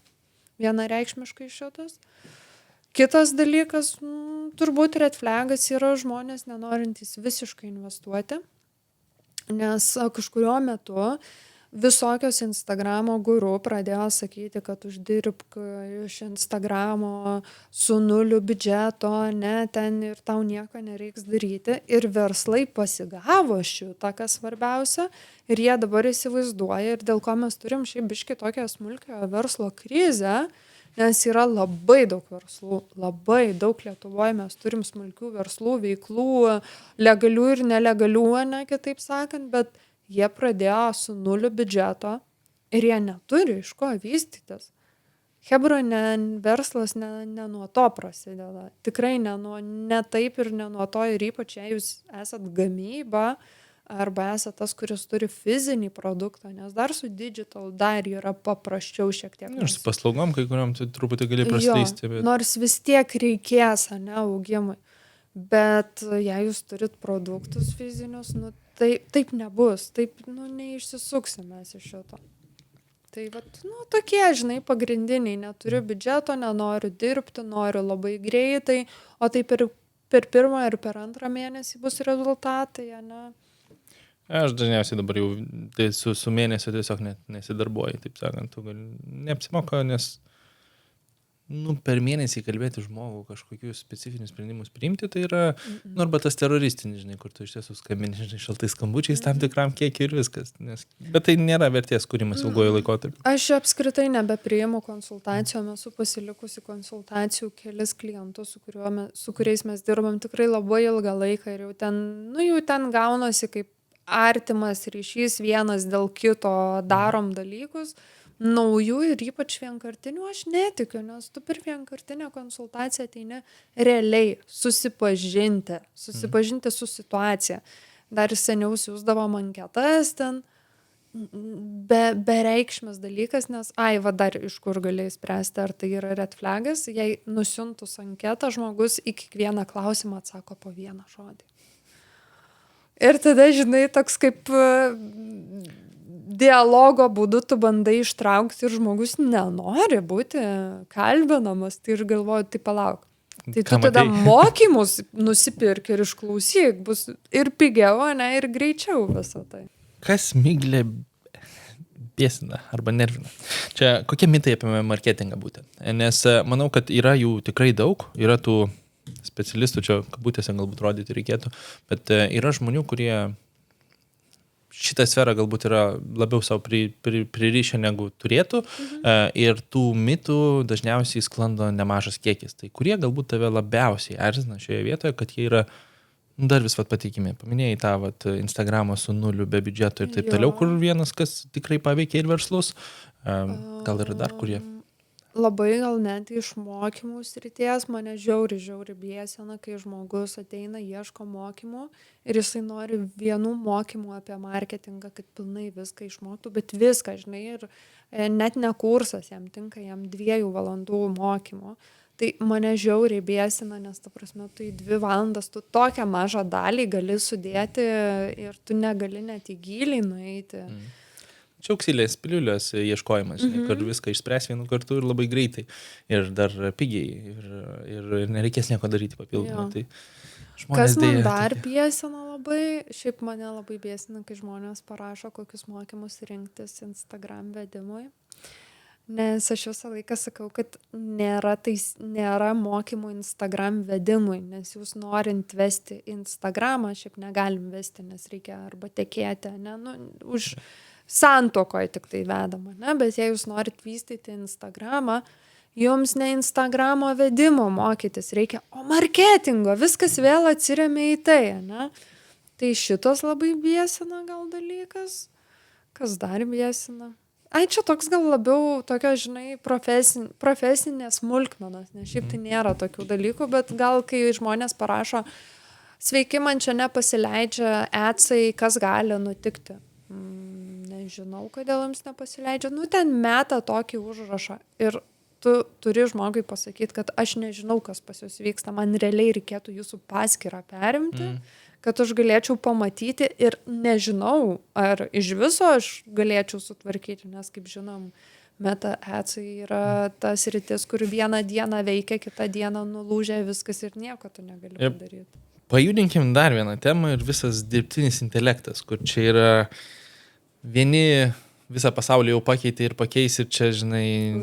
vienareikšmiškai šitas. Kitas dalykas, turbūt red flagas yra žmonės nenorintys visiškai investuoti, nes kažkurio metu visokios Instagramo guru pradėjo sakyti, kad uždirbk iš Instagramo su nuliu biudžeto, ne, ten ir tau nieko nereiks daryti. Ir verslai pasigavo šitą, kas svarbiausia, ir jie dabar įsivaizduoja, ir dėl ko mes turim šiaip biškį tokią smulkiojo verslo krizę, nes yra labai daug verslų, labai daug Lietuvoje mes turim smulkių verslų, veiklų, legalių ir nelegalių, ne, kitaip sakant, bet jie pradėjo su nuliu biudžeto ir jie neturi iš ko vystytis. Hebra, verslas ne nuo to prasideda. Tikrai ne taip ir ne nuo to, ir ypač jei jūs esat gamyba arba esat tas, kuris turi fizinį produktą, nes dar su digital dar yra paprasčiau šiek tiek. Ir su paslaugom, kai kuriuom tai truputį gali praslysti. Bet... Nors vis tiek reikės, ne, augimui. Bet jei jūs turit produktus fizinius, nu, taip nebus, taip neišsisuksim mes iš šito. Tai vat, tokie, žinai, pagrindiniai, neturiu biudžeto, nenoriu dirbti, noriu labai greitai, o tai per pirmą ir per antrą mėnesį bus rezultatai, ne? Aš dažniausiai dabar jau tai su mėnesiu tiesiog nesidarbuoju, taip sakant, tu neapsimoka, nes per mėnesį kalbėti žmogų, kažkokius specifinius sprendimus priimti, tai yra, arba tas teroristinis, žinai, kur tu iš tiesų skambini, žinai, šaltais skambučiais tam tikram kiekiu ir viskas. Bet tai nėra vertės kūrimas ilgojo laikotarpiu. Aš apskritai nebepriimu konsultacijų, esu pasilikusi konsultacijų kelis klientus, su kuriais mes dirbam tikrai labai ilgą laiką ir jau ten gaunasi kaip artimas ryšys, vienas dėl kito darom dalykus. Naujų ir ypač vienkartinių aš netikiu, nes tu per vienkartinę konsultaciją ateini realiai susipažinti su situacija. Dar seniau siųsdavom anketas ten, bereikšmis dalykas, nes dar iš kur galėjai spręsti, ar tai yra red flagas, jei nusiuntus anketą žmogus į kiekvieną klausimą atsako po vieną žodį. Ir tada, žinai, toks kaip dialogo būdu tu bandai ištraukti ir žmogus nenori būti kalbinamas, tai ir galvoju, tai palauk. Tai tu tada mokymus nusipirk ir išklausyk, bus ir pigiau, ne, ir greičiau visą tai. Kas Miglė biesina arba nervina? Čia kokie mitai apie marketingą būtent? Nes manau, kad yra jų tikrai daug, yra tų specialistų, čia kabutėse galbūt rodyti reikėtų, bet yra žmonių, kurie šitą sferą galbūt yra labiau savo pririšę negu turėtų ir tų mitų dažniausiai sklando nemažas kiekis. Tai kurie galbūt tave labiausiai erzina šioje vietoje, kad jie yra dar vis patikimi. Paminėjai tą Instagramą su nuliu be biudžeto ir taip toliau, kur vienas, kas tikrai paveikia ir verslus. Gal yra dar kurie? Labai gal net iš mokymų srities mane žiauri biesina, kai žmogus ateina, ieško mokymų ir jisai nori vienų mokymų apie marketingą, kad pilnai viską išmoktų, bet viską, žinai, ir net ne kursas jam tinka, jam 2 valandų mokymų. Tai mane žiauriai biesina, nes ta prasme, tu į 2 valandas tu tokią mažą dalį gali sudėti ir tu negali net į gylį nueiti. Čia auksilės piliulės ieškojimas, kur viską išspręs vienu kartu ir labai greitai. Ir dar pigiai. Ir nereikės nieko daryti papildomai. Tai kas man dar biesina labai, šiaip mane labai biesina, kai žmonės parašo, kokius mokymus rinktis Instagram vedimui. Nes aš visą laiką sakau, kad nėra mokymų Instagram vedimui, nes jūs norint vesti Instagramą, šiaip negalim vesti, nes reikia arba tekėti, ne, už santuokoje tik tai vedama, ne? Bet jei jūs norit vystyti Instagramą, jums ne Instagramo vedimo mokytis reikia, o marketingo, viskas vėl atsiremia į tai, ne? Tai šitas labai biesina gal dalykas. Kas dar biesina? Ai, čia toks gal labiau tokio, žinai, profesinės smulkmenos, nes šiaip tai nėra tokių dalykų, bet gal kai žmonės parašo, sveiki, man čia nepasileidžia etsai, kas gali nutikti. Nežinau, kodėl jums nepasileidžia. Nu, ten meta tokį užrašą ir tu turi žmogui pasakyti, kad aš nežinau, kas pas jūs vyksta, man realiai reikėtų jūsų paskyrą perimti, kad aš galėčiau pamatyti ir nežinau, ar iš viso aš galėčiau sutvarkyti, nes, kaip žinom, meta etsai yra tas rytis, kur vieną dieną veikia, kitą dieną nulūžia viskas ir nieko tu negali padaryti. Pajudinkim dar vieną temą ir visas dirbtinis intelektas, kur čia yra vieni visą pasaulį jau pakeitė ir pakeis ir čia, žinai,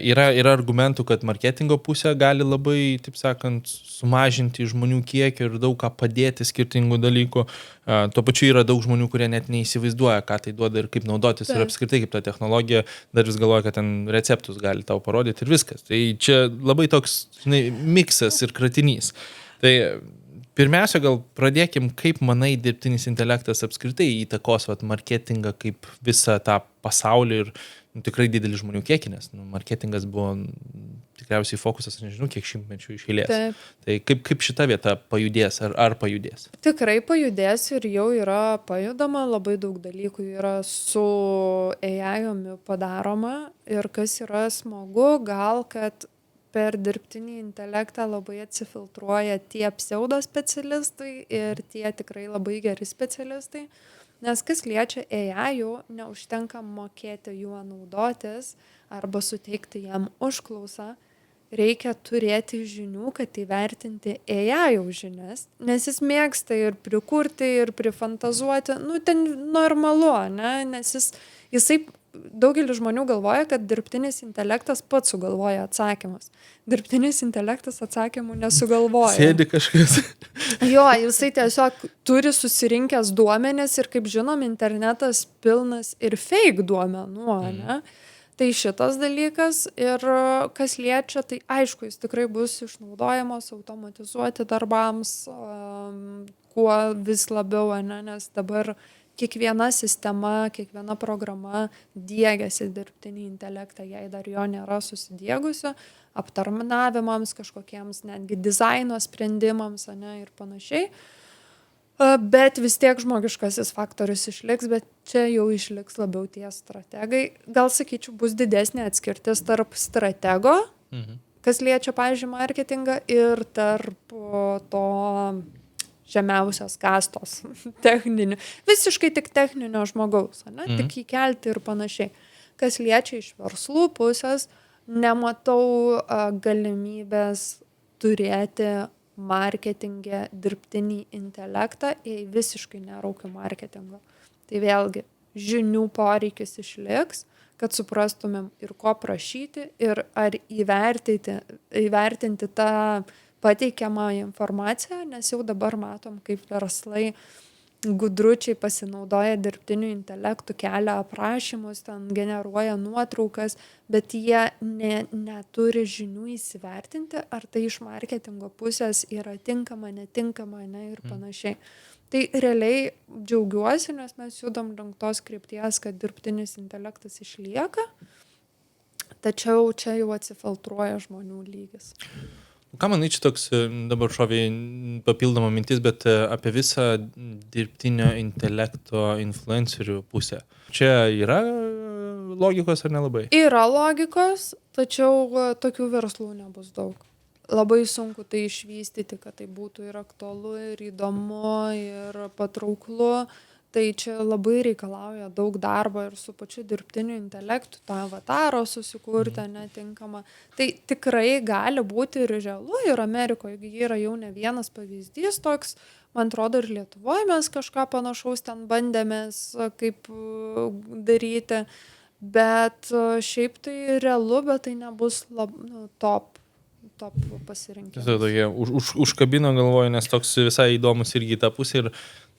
yra argumentų, kad marketingo pusė gali labai, taip sakant, sumažinti žmonių kiekį ir daug ką padėti skirtingų dalykų. Tuo pačiu yra daug žmonių, kurie net neįsivaizduoja, ką tai duoda ir kaip naudotis ir apskritai kaip ta technologija, dar vis galvoja, kad ten receptus gali tau parodyti ir viskas. Tai čia labai toks, žinai, miksas ir kratinys. Tai pirmiausia, gal pradėkim, kaip manai dirbtinis intelektas apskritai įtakos marketingą kaip visą tą pasaulį ir tikrai didelį žmonių kiekį, nes marketingas buvo tikriausiai fokusas, nežinau, kiek šimtmečių iš eilės. Taip. Tai kaip šita vieta pajudės ar pajudės? Tikrai pajudės ir jau yra pajudama, labai daug dalykų yra su AI-omi padaroma ir kas yra smagu, gal kad per dirbtinį intelektą labai atsifiltruoja tie pseudo specialistai ir tie tikrai labai geri specialistai, nes kas liečia AI, neužtenka mokėti juo naudotis arba suteikti jam užklausą, reikia turėti žinių, kad įvertinti AI žinias, nes jis mėgsta ir prikurti, ir prifantazuoti, ten normalu, ne? Nes jisai daugelis žmonių galvoja, kad dirbtinis intelektas pats sugalvoja atsakymus. Dirbtinis intelektas atsakymų nesugalvoja. Sėdi kažkas. Jo, jisai tiesiog turi susirinkęs duomenis ir, kaip žinom, internetas pilnas ir fake duomenų, ne? Tai šitas dalykas ir kas liečia, tai aišku, jis tikrai bus išnaudojamos automatizuoti darbams, kuo vis labiau, ne? Nes dabar kiekviena sistema, kiekviena programa diegiasi dirbtinį intelektą, jei dar jo nėra susidiegusi, aptarnavimams, kažkokiems netgi dizaino sprendimams, ne, ir panašiai. Bet vis tiek žmogiškasis faktorius išliks, bet čia jau išliks labiau tie strategai. Gal sakyčiau, bus didesnė atskirtis tarp stratego, kas liečia, pavyzdžiui, marketingą, ir tarp to žemiausios kastos techninių, visiškai tik techninio žmogaus, ne? Tik įkelti ir panašiai. Kas liečia iš verslų pusės, nematau galimybės turėti marketingę dirbtinį intelektą, jei visiškai neraukiu marketingo. Tai vėlgi, žinių poreikis išliks, kad suprastumėm ir ko prašyti, ir ar įvertinti tą pateikiamą informaciją, nes jau dabar matom, kaip verslai gudručiai pasinaudoja dirbtiniu intelektu, kelia aprašymus, ten generuoja nuotraukas, bet jie neturi žinių įsivertinti, ar tai iš marketingo pusės yra tinkama, netinkama, ne, ir panašiai. Tai realiai džiaugiuosi, nes mes judam link tos krypties, kad dirbtinis intelektas išlieka, tačiau čia jau atsifiltruoja žmonių lygis. Ką manai, čia toks dabar šoviai papildoma mintis, bet apie visą dirbtinio intelekto influencerių pusę. Čia yra logikos ar nelabai? Yra logikos, tačiau tokių verslų nebus daug. Labai sunku tai išvystyti, kad tai būtų ir aktualu, ir įdomu, ir patrauklu. Tai čia labai reikalauja daug darbo ir su pačiu dirbtiniu intelektu, tą avataro susikurti netinkamą. Tai tikrai gali būti ir realu, ir Amerikoje yra jau ne vienas pavyzdys toks, man atrodo, ir Lietuvoje mes kažką panašaus ten bandėmės kaip daryti, bet šiaip tai realu, bet tai nebus top top pasirinkimas. Tai tokie užkabino galvoju, nes toks visai įdomus irgi tą pusę ir,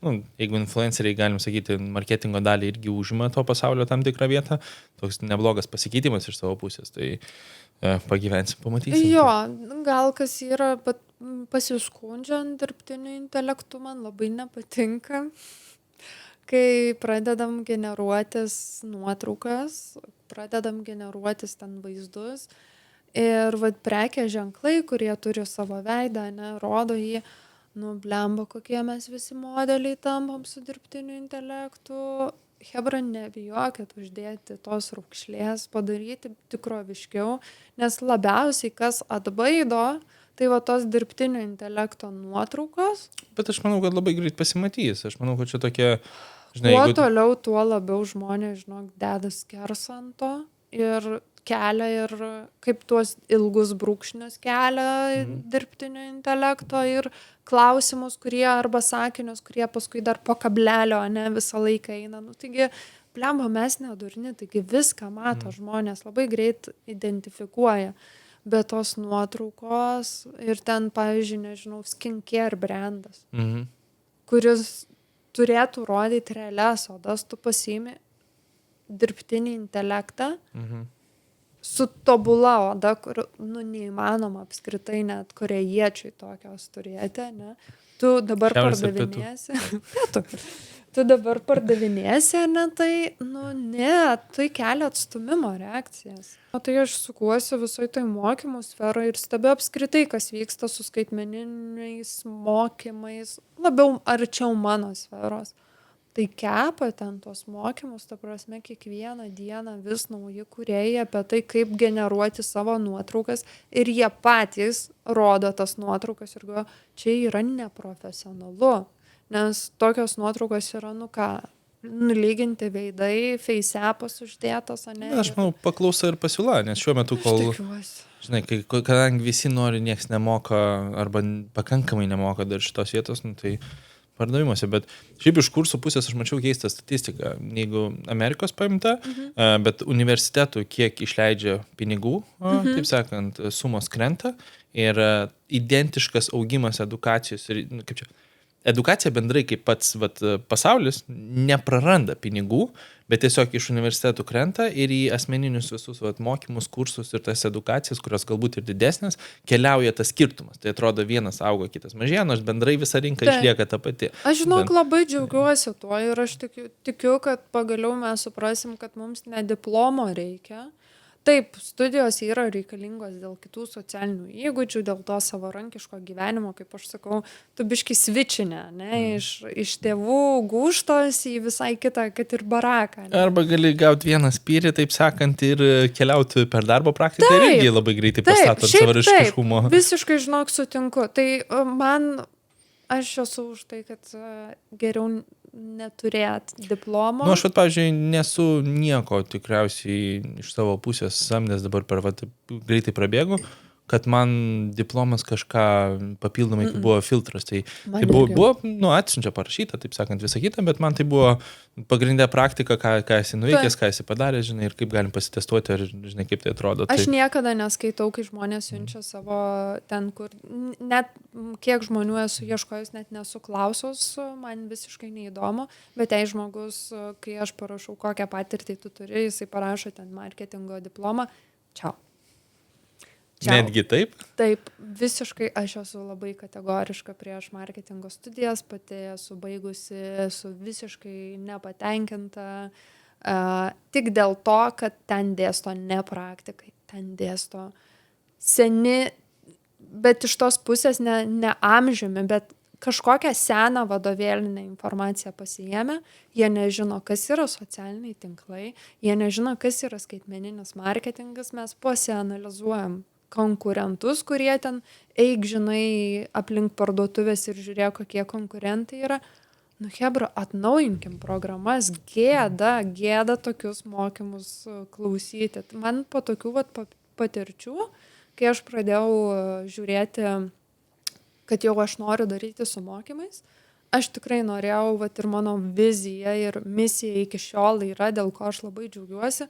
jeigu influenceriai, galim sakyti, marketingo dalį irgi užima to pasaulio tam tikrą vietą, toks neblogas pasikeitimas iš savo pusės, tai pagyvensim, pamatysim. Jo, gal kas yra, bet pasiskundžiant dirbtiniu intelektu man labai nepatinka, kai pradedam generuotis nuotraukas, pradedam generuotis ten vaizdus ir prekės ženklai, kurie turi savo veidą, rodo jį, blemba, kokie mes visi modeliai tampam su dirbtiniu intelektu. Hebra, nebijokit uždėti tos raukšlės, padaryti tikroviškiau, nes labiausiai kas atbaido, tai tos dirbtinio intelekto nuotraukos. Bet aš manau, kad labai greit pasimatys. Aš manau, kad čia tokia, žinai, kuo toliau, tuo labiau žmonės, deda skersą ant to ir kelia ir kaip tuos ilgus brūkšnius kelia dirbtinio intelekto ir klausimus, kurie arba sakinius, kurie paskui dar po kablelio, visą laiką eina. Taigi, blemba, mes nedurni, taigi viską mato žmonės, labai greit identifikuoja. Bet tos nuotraukos ir ten, pavyzdžiui, nežinau, skincare brandas, kuris turėtų rodyti realias odas, tu pasiimi dirbtinį intelektą, su tobula oda, kur, neįmanoma apskritai net korėjiečiui tokios turėti, ne? Tu dabar pardavinėsi. Tu dabar pardavinėsi, ne, tai, ne, tai kelia atstumimo reakcijas. O tai aš sukuosi visoj tai mokymų sferoje ir stebiu apskritai, kas vyksta su skaitmeniniais mokymais, labiau arčiau mano sferos. Tai kepa ten tos mokymus, ta prasme, kiekvieną dieną vis nauji kūrėjai apie tai, kaip generuoti savo nuotraukas ir jie patys rodo tas nuotraukas ir galvoja, čia yra neprofesionalu, nes tokios nuotraukos yra, nulyginti veidai, face-app'as uždėtas, ne? Aš manau, paklausa ir pasiūla, nes šiuo metu, žinai, kadangi visi nori, nieks nemoka arba pakankamai nemoka dar šitos vietos, tai pardavimuose, bet šiaip iš kursų pusės aš mačiau keistą statistiką, jeigu Amerikos paimta, bet universitetų kiek išleidžia pinigų, taip sakant, sumos krenta ir identiškas augimas edukacijos ir, kaip čia, edukacija bendrai kaip pats pasaulis nepraranda pinigų, bet tiesiog iš universitetų krenta ir į asmeninius visus mokymus, kursus ir tas edukacijas, kurios galbūt ir didesnės, keliauja tas skirtumas. Tai atrodo vienas auga, kitas mažėja, nors bendrai visa rinka išlieka ta pati. Aš labai džiaugiuosi tuo ir aš tikiu, kad pagaliau mes suprasim, kad mums ne diplomo reikia. Taip, studijos yra reikalingos dėl kitų socialinių įgūdžių, dėl to savarankiško gyvenimo, kaip aš sakau, tu biški svičinė, iš tėvų gūštos į visai kitą, kad ir baraką. Ne? Arba gali gauti vieną spyrį, taip sakant, ir keliauti per darbo praktiką ir irgi labai greitai pastatant savarankiškumo. Visiškai, žinok, sutinku. Tai aš esu už tai, kad geriau neturėt diplomo. Aš, pavyzdžiui, nesu nieko tikriausiai iš savo pusės samdęs dabar per greitai prabėgu, kad man diplomas kažką papildomai buvo filtras. Tai buvo atsiunčia parašyta, taip sakant, visą kitą, bet man tai buvo pagrindė praktika, ką esi nuveikęs, ką esi padaręs, žinai, ir kaip galim pasitestuoti, ir žinai, kaip tai atrodo. Aš niekada neskaitau, kai žmonės siunčia savo ten, kur net kiek žmonių esu ieškojus, net nesu klausus, man visiškai neįdomu, bet jei žmogus, kai aš parašau, kokią patirtį tu turi, jisai parašo ten marketingo diplomą, čiau. Netgi taip? Taip, visiškai aš esu labai kategoriška prieš marketingo studijas, pati esu baigusi, esu visiškai nepatenkinta, tik dėl to, kad ten dėsto ne praktikai, ten dėsto seni, bet iš tos pusės ne amžiumi, bet kažkokią seną vadovėlinę informaciją pasiėmė, jie nežino, kas yra socialiniai tinklai, jie nežino, kas yra skaitmeninis marketingas, mes pasianalizuojam konkurentus, kurie ten eik, žinai, aplink parduotuvės ir žiūrėk, kokie konkurentai yra. Hebra, atnaujinkim programas, gėda tokius mokymus klausyti. Man po tokių patirčių, kai aš pradėjau žiūrėti, kad jau aš noriu daryti su mokymais, aš tikrai norėjau, ir mano vizija ir misija iki šiol yra, dėl ko aš labai džiaugiuosi,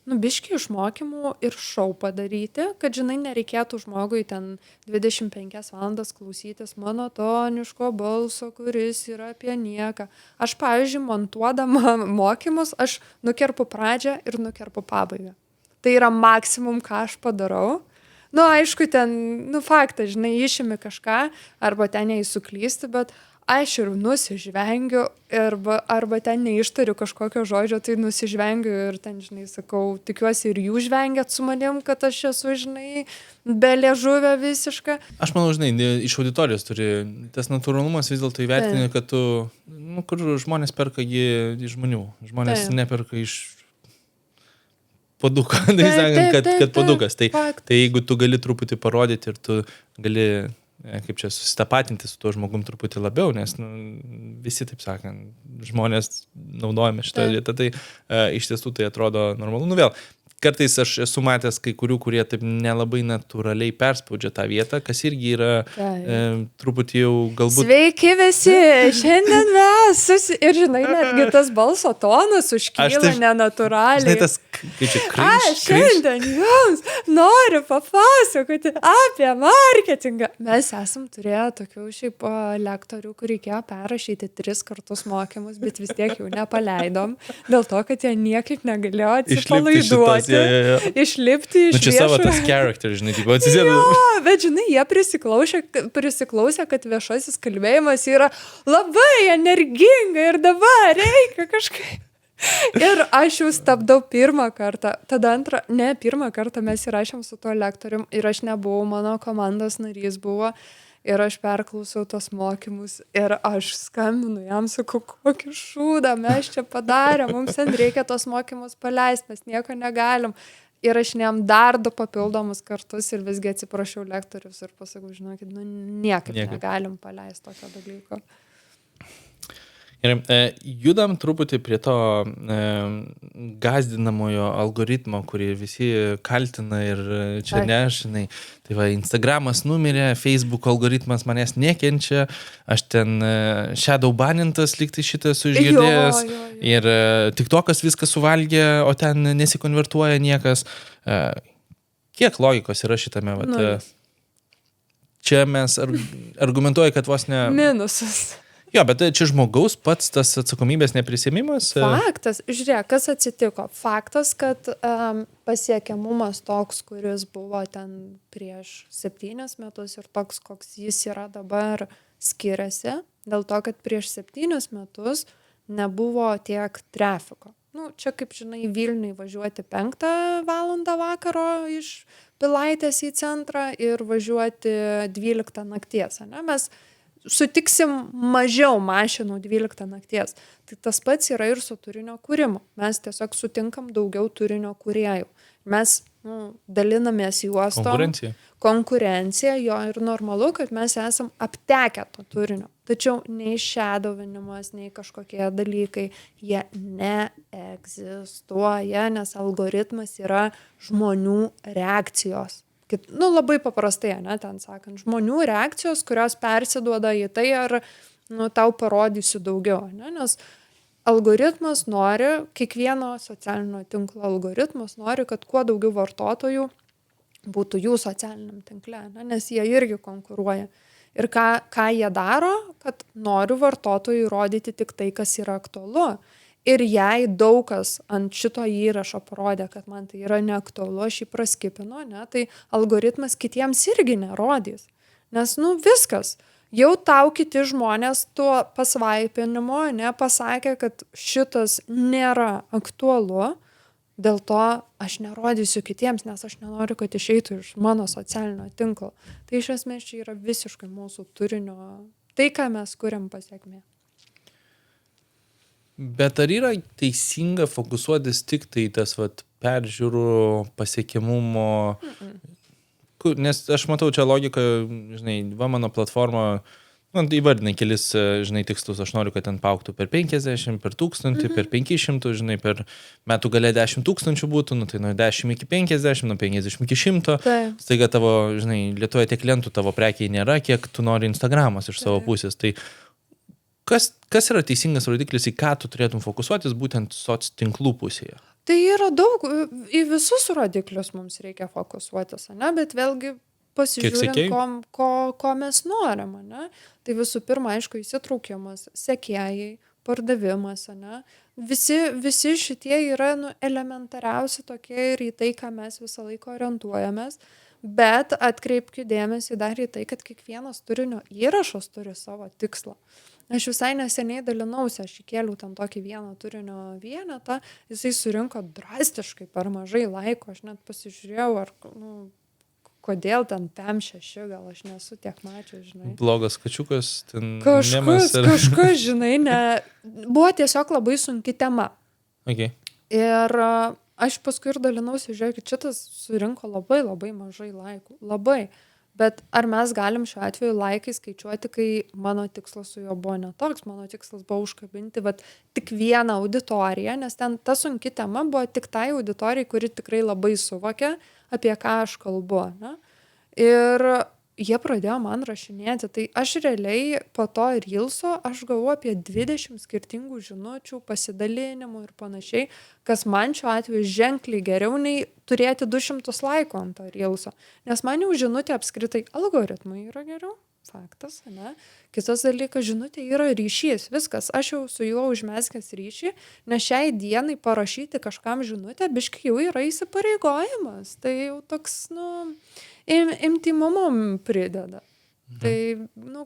biškį išmokymų ir šou padaryti, kad, žinai, nereikėtų žmogui ten 25 valandas klausytis monotoniško balso, kuris yra apie nieką. Aš, pavyzdžiui, montuodama mokymus, aš nukerpu pradžią ir nukerpu pabaigą. Tai yra maksimum, ką aš padarau. Aišku, ten, faktas, žinai, išimi kažką, arba ten neįsuklysti, bet aš ir nusižvengiu, arba ten neištariu kažkokio žodžio, tai nusižvengiu ir ten, žinai, sakau, tikiuosi ir jūs žvengiat su manim, kad aš esu, žinai, be liežuvio visiška. Aš manau, žinai, iš auditorijos turi tas natūralumas vis dėlto įvertini, kad tu, kur žmonės perka jį iš žmonių, žmonės neperka iš paduko, tai sakant, kad padukas. Tai jeigu tu gali truputį parodyti ir tu gali kaip čia susitapatinti su tuo žmogum truputį labiau, nes visi, taip sakant, žmonės naudojame šitą vietą, tai iš tiesų tai atrodo normalu. Vėl, kartais aš esu matęs kai kurių, kurie taip nelabai natūraliai perspaudžia tą vietą, kas irgi yra truputį jau galbūt... Sveiki visi, šiandien mes ir, žinai, netgi tas balso tonas užkyla nenatūraliai. Žinai, tas, kaip čia, Aš šiandien jums noriu papasakoti apie marketingą. Mes esam turėję tokių šiaip lektorių, kur reikėjo perrašyti 3 kartus mokymus, bet vis tiek jau nepaleidom, dėl to, kad jie niekaip negalėjo atsipalaiduoti. Išlipti iš čia savo tas character, žinai, tipo atsisėdu. Jo, bet žinai, jie prisiklausė, kad viešasis kalbėjimas yra labai energinga ir dabar reikia kažkaip. Ir aš jau stabdau pirmą kartą, tada pirmą kartą mes įrašėm su tuo lektorium ir aš nebuvau, mano komandos narys buvo. Ir aš perklausiau tos mokymus ir aš skambinu jam, sakau, kokį šūdą mes čia padarėm, mums ten reikia tos mokymus paleisti, mes nieko negalim. Ir aš jam dar 2 papildomus kartus ir visgi atsiprašiau lektorius ir pasakau, žinokit, niekaip negalim paleisti tokio dalyko. Ir judam truputį prie to gazdinamojo algoritmo, kurį visi kaltina ir čia žinai. Tai va, Instagramas numirė, Facebook algoritmas manęs nekenčia, aš ten shadow banintas lygtai šitą esu išgirdėjęs. Ir TikTokas viską suvalgė, o ten nesikonvertuoja niekas. Kiek logikos yra šitame? Čia mes argumentuoja, kad vos ne... Minusas. Jo, bet čia žmogaus pats tas atsakomybės neprisėmimas. Faktas, žiūrėk, kas atsitiko. Faktas, kad pasiekiamumas toks, kuris buvo ten prieš 7 metus ir toks, koks jis yra dabar, skiriasi. Dėl to, kad prieš 7 metus nebuvo tiek trafiko. Čia, kaip žinai, Vilniui važiuoti 5 valandą vakaro iš Pilaitės į centrą ir važiuoti 12 nakties. Mes sutiksim mažiau mašinų 12 nakties. Tai tas pats yra ir su turinio kūrimu. Mes tiesiog sutinkam daugiau turinio kūrėjų. Mes dalinamės juostom. Konkurencija, jo ir normalu, kad mes esam aptekę to turinio. Tačiau nei shadowinimas, nei kažkokie dalykai, jie neegzistuoja, nes algoritmas yra žmonių reakcijos. Labai paprastai, ten sakant, žmonių reakcijos, kurios persiduoda į tai, ar tau parodysiu daugiau, nes algoritmas nori, kiekvieno socialinio tinklo algoritmas nori, kad kuo daugiau vartotojų būtų jų socialiniam tinkle, nes jie irgi konkuruoja. Ir ką jie daro, kad noriu vartotojui rodyti tik tai, kas yra aktualu. Ir jei daug kas ant šito įrašo parodė, kad man tai yra neaktualu, aš jį praskipinu, tai algoritmas kitiems irgi nerodys. Nes, viskas. Jau tau kiti žmonės tuo pasvaipinimu pasakė, kad šitas nėra aktualu, dėl to aš nerodysiu kitiems, nes aš nenoriu, kad išeitų iš mano socialinio tinklo. Tai iš esmės čia yra visiškai mūsų turinio, tai, ką mes kuriam pasiekmė. Bet ar yra teisinga fokusuotis tik tai tas peržiūrų pasiekiamumo? Nes aš matau čia logiką, žinai, mano platforma, įvardinai kelis, žinai, tikslus, aš noriu, kad ten paaugtų per 50, per 1000, per 500, žinai, per metų gale 10 000 būtų, tai nuo 10 iki 50, nuo 50 iki 100. Staiga tavo, žinai, Lietuvoje tiek klientų tavo prekiai nėra, kiek tu nori Instagramas iš savo pusės. Tai kas yra teisingas rodiklis, į ką tu turėtum fokusuotis būtent soc tinklų pusėje? Tai yra daug, į visus rodiklius mums reikia fokusuotis, ne? Bet vėlgi pasižiūrint, ko mes norim, ne? Tai visų pirma, aišku, įsitraukimas, sekėjai, pardavimas, ne? Visi šitie yra elementariausi tokie ir į tai, ką mes visą laiką orientuojamės, bet atkreipkite dėmesį dar į tai, kad kiekvienas turinio įrašas turi savo tikslą. Aš visai neseniai dalinausi, aš įkėliau ten tokį vieną turinio vienetą, jisai surinko drastiškai per mažai laiko, aš net pasižiūrėjau, ar, kodėl ten 5-6, gal aš nesu tiek mačiau, žinai. Blogas kačiukas, ten kažkas, žinai, buvo tiesiog labai sunki tema. Okay. Ir aš paskui ir dalinausi, žiūrėkit, šitas surinko labai labai mažai laikų, labai. Bet ar mes galim šiuo atveju laikai skaičiuoti, kai mano tikslas su juo buvo netoks, mano tikslas buvo užkabinti tik vieną auditoriją, nes ten ta sunki tema buvo tik tai auditorijai, kuri tikrai labai suvokia, apie ką aš kalbu. Ne? Ir jie pradėjo man rašinėti, tai aš realiai po to Reelso, aš gavau apie 20 skirtingų žinučių, pasidalinimų ir panašiai, kas man šiuo atveju ženkliai geriau nei turėti 200 laikų ant to Reelso. Nes man jau žinutė apskritai algoritmai yra geriau, faktas, ne? Kitas dalykas, žinutė yra ryšys, viskas, aš jau su juo užmeskęs ryšį, nes šiai dienai parašyti kažkam žinutę, biškai jau yra įsipareigojimas, tai jau toks, intymumum prideda. Tai,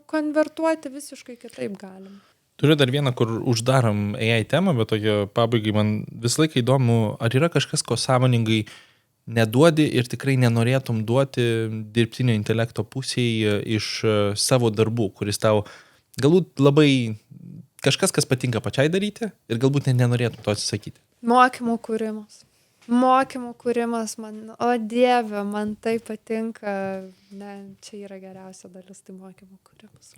konvertuoti visiškai kitaip galim. Turiu dar vieną, kur uždarom AI temą, bet tokio pabaigai man visą laiką įdomu, ar yra kažkas, ko sąmoningai neduodi ir tikrai nenorėtum duoti dirbtinio intelekto pusėje iš savo darbų, kuris tau galbūt labai kažkas, kas patinka pačiai daryti ir galbūt nenorėtum to atsisakyti. Mokymų kūrimas man, o Dieve, man tai patinka, čia yra geriausia dalis, tai mokymų kūrimas.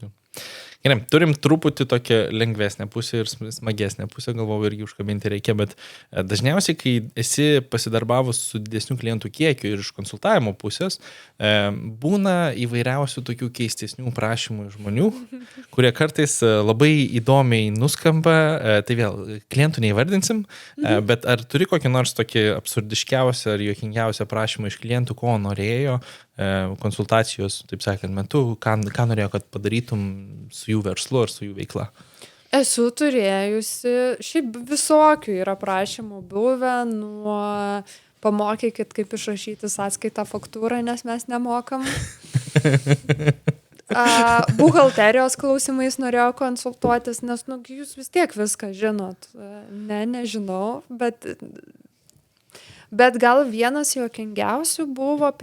Gerai, turim truputį tokią lengvesnę pusę ir smagesnę pusę, galvoju, irgi užkabinti reikia, bet dažniausiai, kai esi pasidarbavus su didesniu klientų kiekiu ir iš konsultavimo pusės, būna įvairiausių tokių keistesnių prašymų žmonių, kurie kartais labai įdomiai nuskamba, tai vėl, klientų neįvardinsim, bet ar turi kokį nors tokį absurdiškiausią ar juokingiausią prašymą iš klientų, ko norėjo konsultacijos, taip sakant, metu, ką norėjo, kad padarytum su jų verslu ar su jų veikla? Esu turėjusi, šiaip visokių yra prašymų buvę, nuo pamokykit, kaip išrašyti sąskaitą faktūrą, nes mes nemokam. Buhalterijos klausimais norėjo konsultuotis, nes jūs vis tiek viską žinot. Nežinau, bet gal vienas juokingiausių buvo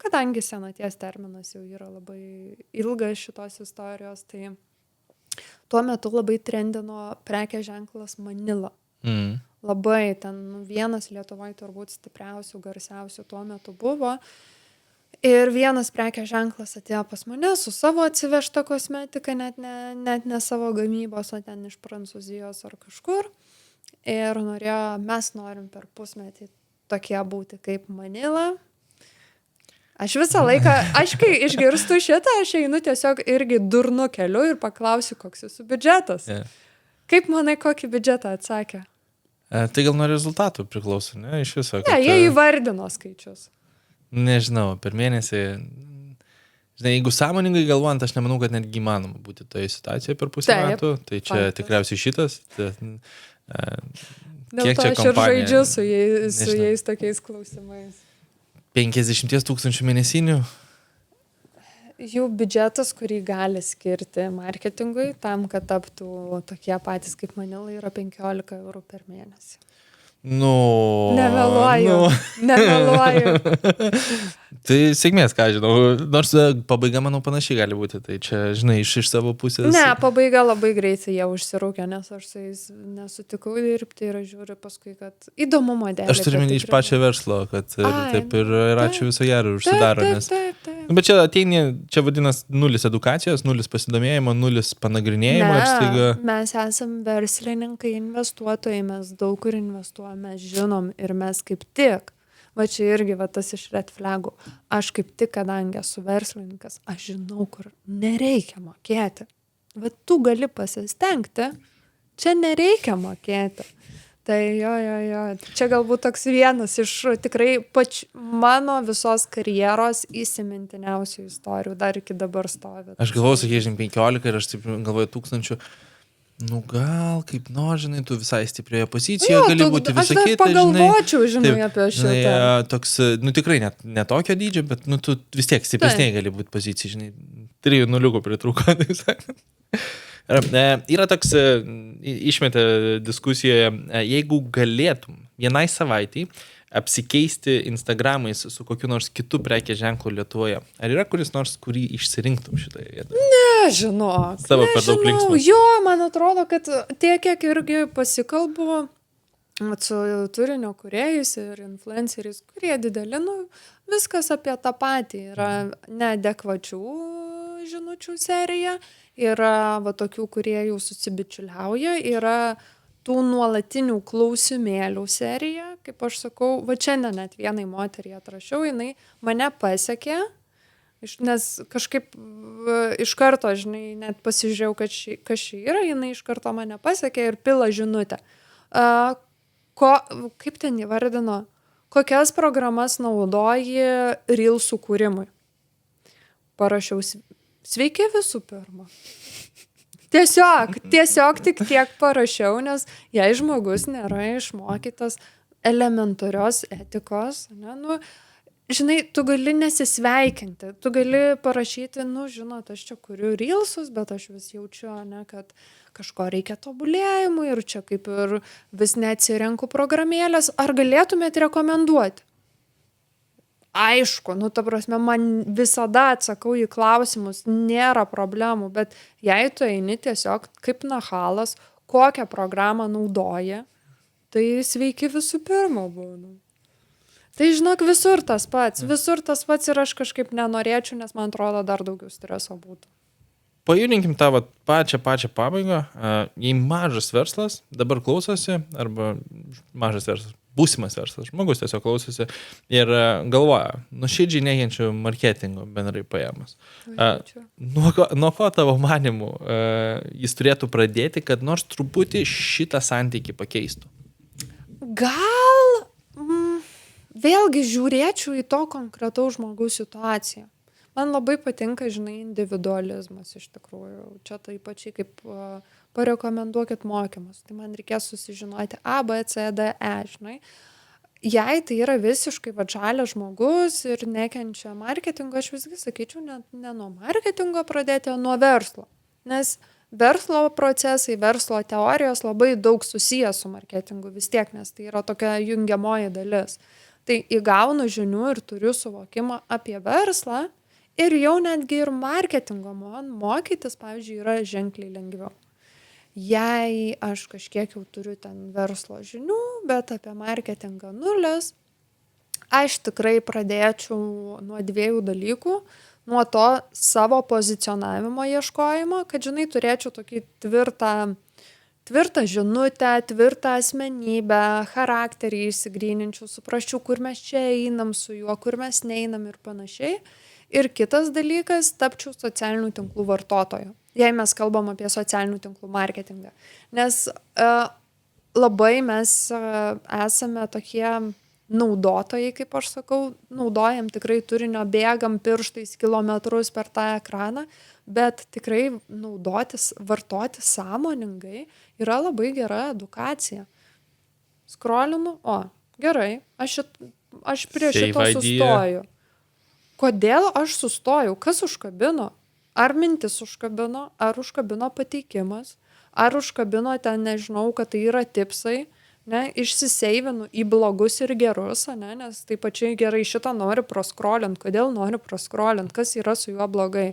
kadangi senaties terminas jau yra labai ilgas šitos istorijos, tai tuo metu labai trendino prekės ženklas Manila. Labai ten vienas Lietuvoje turbūt stipriausių, garsiausių tuo metu buvo. Ir vienas prekės ženklas atėjo pas mane su savo atsivežta kosmetika, net ne savo gamybos, o ten iš Prancūzijos ar kažkur. Ir mes norim per pusmetį tokie būti kaip Manila. Aš visą laiką, kai išgirstu šitą, aš einu tiesiog irgi durnu keliu ir paklausiu, koks jūsų biudžetas. Yeah. Kaip manai, kokį biudžetą atsakė? Tai gal nuo rezultatų priklauso, ne? Iš viso. Ne, jie įvardino skaičius. Nežinau, per mėnesį. Žinai, jeigu sąmoningai galvojant, aš nemanau, kad netgi įmanoma būti toje situacijoje per pusę metų. Tai čia tikriausiai šitas. Dėl to aš ir žaidžiu su jais tokiais klausimais. 50 000 mėnesinių? Jų biudžetas, kurį gali skirti marketingui, tam, kad taptų tokie patys kaip Manila, yra 15 eurų per mėnesį. Nemeluoju. Tai sėkmės, ką žinau, nors pabaiga, manau, panašiai gali būti, tai čia, žinai, iš savo pusės. Ne, pabaiga labai greitai jie užsirūkė, nes aš su jais nesutikau dirbti ir aš žiūriu paskui, kad įdomumo dėlį. Aš turiu iš pačio verslo, kad taip ir ačiū viso gero užsidaro, nes... Taip. Bet čia ateini, čia vadinas 0 edukacijos, 0 pasidomėjimo, 0 panagrinėjimo ir staiga... Mes esam verslininkai, investuotojai, mes daug kur investuojame, mes žinom ir mes kaip tik. Va čia irgi tas iš red flagų. Aš kaip tik, kadangi esu verslininkas, aš žinau, kur nereikia mokėti. Va tu gali pasistengti, čia nereikia mokėti. Tai jo. Čia galbūt toks vienas iš tikrai mano visos karjeros įsimintiniausių istorijų, dar iki dabar stovi. Aš galvoju, sakė, 15 ir aš taip galvoju 1000. Nu gal, kaip žinai, tu visai stiprioje pozicijoje gali būti visą kitą, žinai. Aš pagalvočiau, žinai, apie šitą. Žinai, toks, tikrai ne tokio dydžio, bet, tu vis tiek stipresniai gali būti pozicija, žinai, 3 nuliukų pritrūko, taip sakant. Yra toks, išmetė diskusijoje, jeigu galėtum vienai savaitai apsikeisti Instagramais su kokiu nors kitu prekės ženklu Lietuvoje, ar yra kuris nors, kurį išsirinktum šitoje vietoje? Nežinau. Savo per daug linksmas. Jo, man atrodo, kad tiek, kiek irgi pasikalbu su turinio kūrėjais ir influenceriais, kurie dideli, viskas apie tą patį. Yra neadekvačių žinučių serija, yra tokių, kurie jau susibičiuliauja, yra tų nuolatinių klausimėlių serija, kaip aš sakau, šiandien net vienai moteriai atrašiau, jinai mane pasiekė, nes kažkaip iš karto, žinai, net pasižiūrėjau, kas ši yra, jinai iš karto mane pasiekė ir pila žinutę. Kaip ten įvardino, kokias programas naudoji Reelsų kūrimui? Parašiau, sveiki visų pirma. Tiesiog tik tiek parašiau, nes jei žmogus nėra išmokytas elementarios etikos, žinai, tu gali nesisveikinti, tu gali parašyti, žinot, aš čia kuriu Reelsus, bet aš vis jaučiu, kad kažko reikia tobulėjimui ir čia kaip ir vis neatsirenku programėlės, ar galėtumėt rekomenduoti? Aišku, ta prasme, man visada atsakau į klausimus, nėra problemų, bet jei tu eini tiesiog kaip nahalas, kokią programą naudoji, tai sveiki visų pirma būna. Tai žinok, visur tas pats ir aš kažkaip nenorėčiau, nes man atrodo dar daugiau streso būtų. Pajudinkim tą pačią pabaigą, jei mažas verslas dabar klausosi, arba mažas verslas, būsimas verslas, žmogus tiesiog klausosi ir galvoja, nuoširdžiai nekenčiu marketingo bendrai paėmus. Nuo ko tavo manimu jis turėtų pradėti, kad nors truputį šitą santykį pakeistų? Gal vėlgi žiūrėčiau į to konkretaus žmogaus situaciją. Man labai patinka, žinai, individualizmas iš tikrųjų. Čia taip pačiai kaip parekomenduokit mokymus. Tai man reikės susižinoti A, B, C, D, E, žinai. Jei tai yra visiškai žalias žmogus ir nekenčia marketingo, aš visgi sakyčiau, ne nuo marketingo pradėti, o nuo verslo. Nes verslo procesai, verslo teorijos labai daug susijęs su marketingu vis tiek, nes tai yra tokia jungiamoji dalis. Tai įgaunu žinių ir turiu suvokimą apie verslą, ir jau netgi ir marketingo mokytis, pavyzdžiui, yra ženkliai lengviau. Jei aš kažkiek jau turiu ten verslo žinių, bet apie marketingą nulis, aš tikrai pradėčiau nuo 2 dalykų. Nuo to savo pozicionavimo ieškojimo, kad, žinai, turėčiau tokį tvirtą žinutę, tvirtą asmenybę, charakterį išsigryninčiau, suprasčiau, kur mes čia einam su juo, kur mes neinam ir panašiai. Ir kitas dalykas, tapčiau socialinių tinklų vartotoju, jei mes kalbam apie socialinių tinklų marketingą. Nes labai mes esame tokie naudotojai, kaip aš sakau, naudojam tikrai turinio, bėgam pirštais kilometrus per tą ekraną, bet tikrai vartoti sąmoningai yra labai gera edukacija. Skrolinu, gerai, aš prie šito sustoju. Kodėl aš sustojau? Kas užkabino? Ar mintis užkabino? Ar užkabino pateikimas? Ar užkabino ten, nežinau, kad tai yra tipsai? Išsiseivinu į blogus ir gerus, nes taip pačiai gerai šitą noriu proskrolint. Kodėl noriu proskrolint? Kas yra su juo blogai?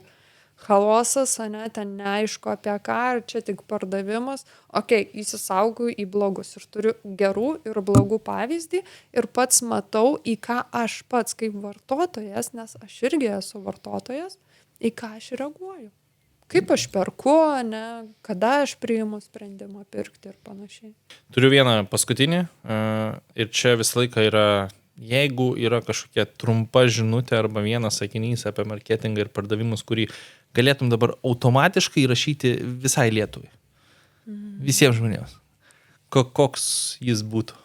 Chaosas, ten neaišku apie ką, ar čia tik pardavimas. Įsisaugau į blogus ir turiu gerų ir blogų pavyzdį ir pats matau, į ką aš pats kaip vartotojas, nes aš irgi esu vartotojas, į ką aš reaguoju. Kaip aš perku, kada aš priimu sprendimą pirkti ir panašiai. Turiu vieną paskutinį ir čia visą laiką yra, jeigu yra kažkokia trumpa žinutė arba vienas sakinys apie marketingą ir pardavimus, kurį galėtum dabar automatiškai rašyti visai Lietuvai. Visiems žmonėms. koks jis būtų?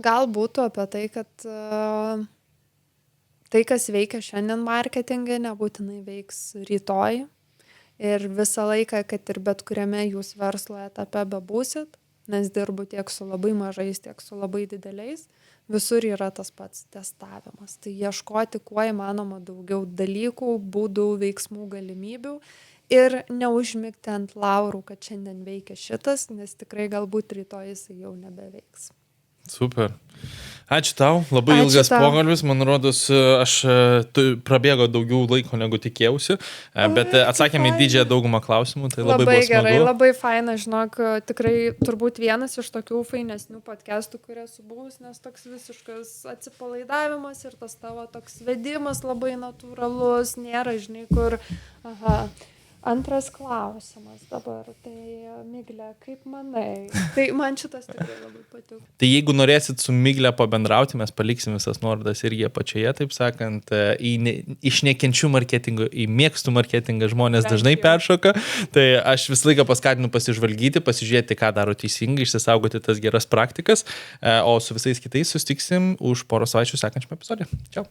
Gal būtų apie tai, kad tai, kas veikia šiandien marketingė, nebūtinai veiks rytoj. Ir visą laiką, kad ir bet kuriame jūs verslo etape bebūsit, nes dirbu tiek su labai mažais, tiek su labai dideliais, visur yra tas pats testavimas. Tai ieškoti kuo įmanoma daugiau dalykų, būdų, veiksmų, galimybių ir neužmigti ant laurų, kad šiandien veikia šitas, nes tikrai galbūt rytoj jis jau nebeveiks. Super. Ačiū tau, labai ilgas pokalbis, man rodos, prabėgo daugiau laiko negu tikėjausi, bet atsakėme į didžiąją daugumą klausimų, tai labai buvo smagu. Gerai, labai faina, žinok, tikrai turbūt vienas iš tokių fainesnių podcastų, kurie esu buvus, nes toks visiškas atsipalaidavimas ir tas tavo toks vedimas labai natūralus, nėra, žinai, kur, Antras klausimas dabar, tai Miglė, kaip manai? Tai man šitas tikrai labai patiko. Tai jeigu norėsit su Miglė pabendrauti, mes paliksim visas nuorodas irgi apačioje, taip sakant, iš nekenčių marketingo į mėgstų marketingą žmonės dažnai peršoka, tai aš visą laiką paskatinu pasižvalgyti, pasižiūrėti, ką daro teisingai, išsisaugoti tas geras praktikas, o su visais kitais susitiksim už poros savaičių sekančiame epizode. Čiau.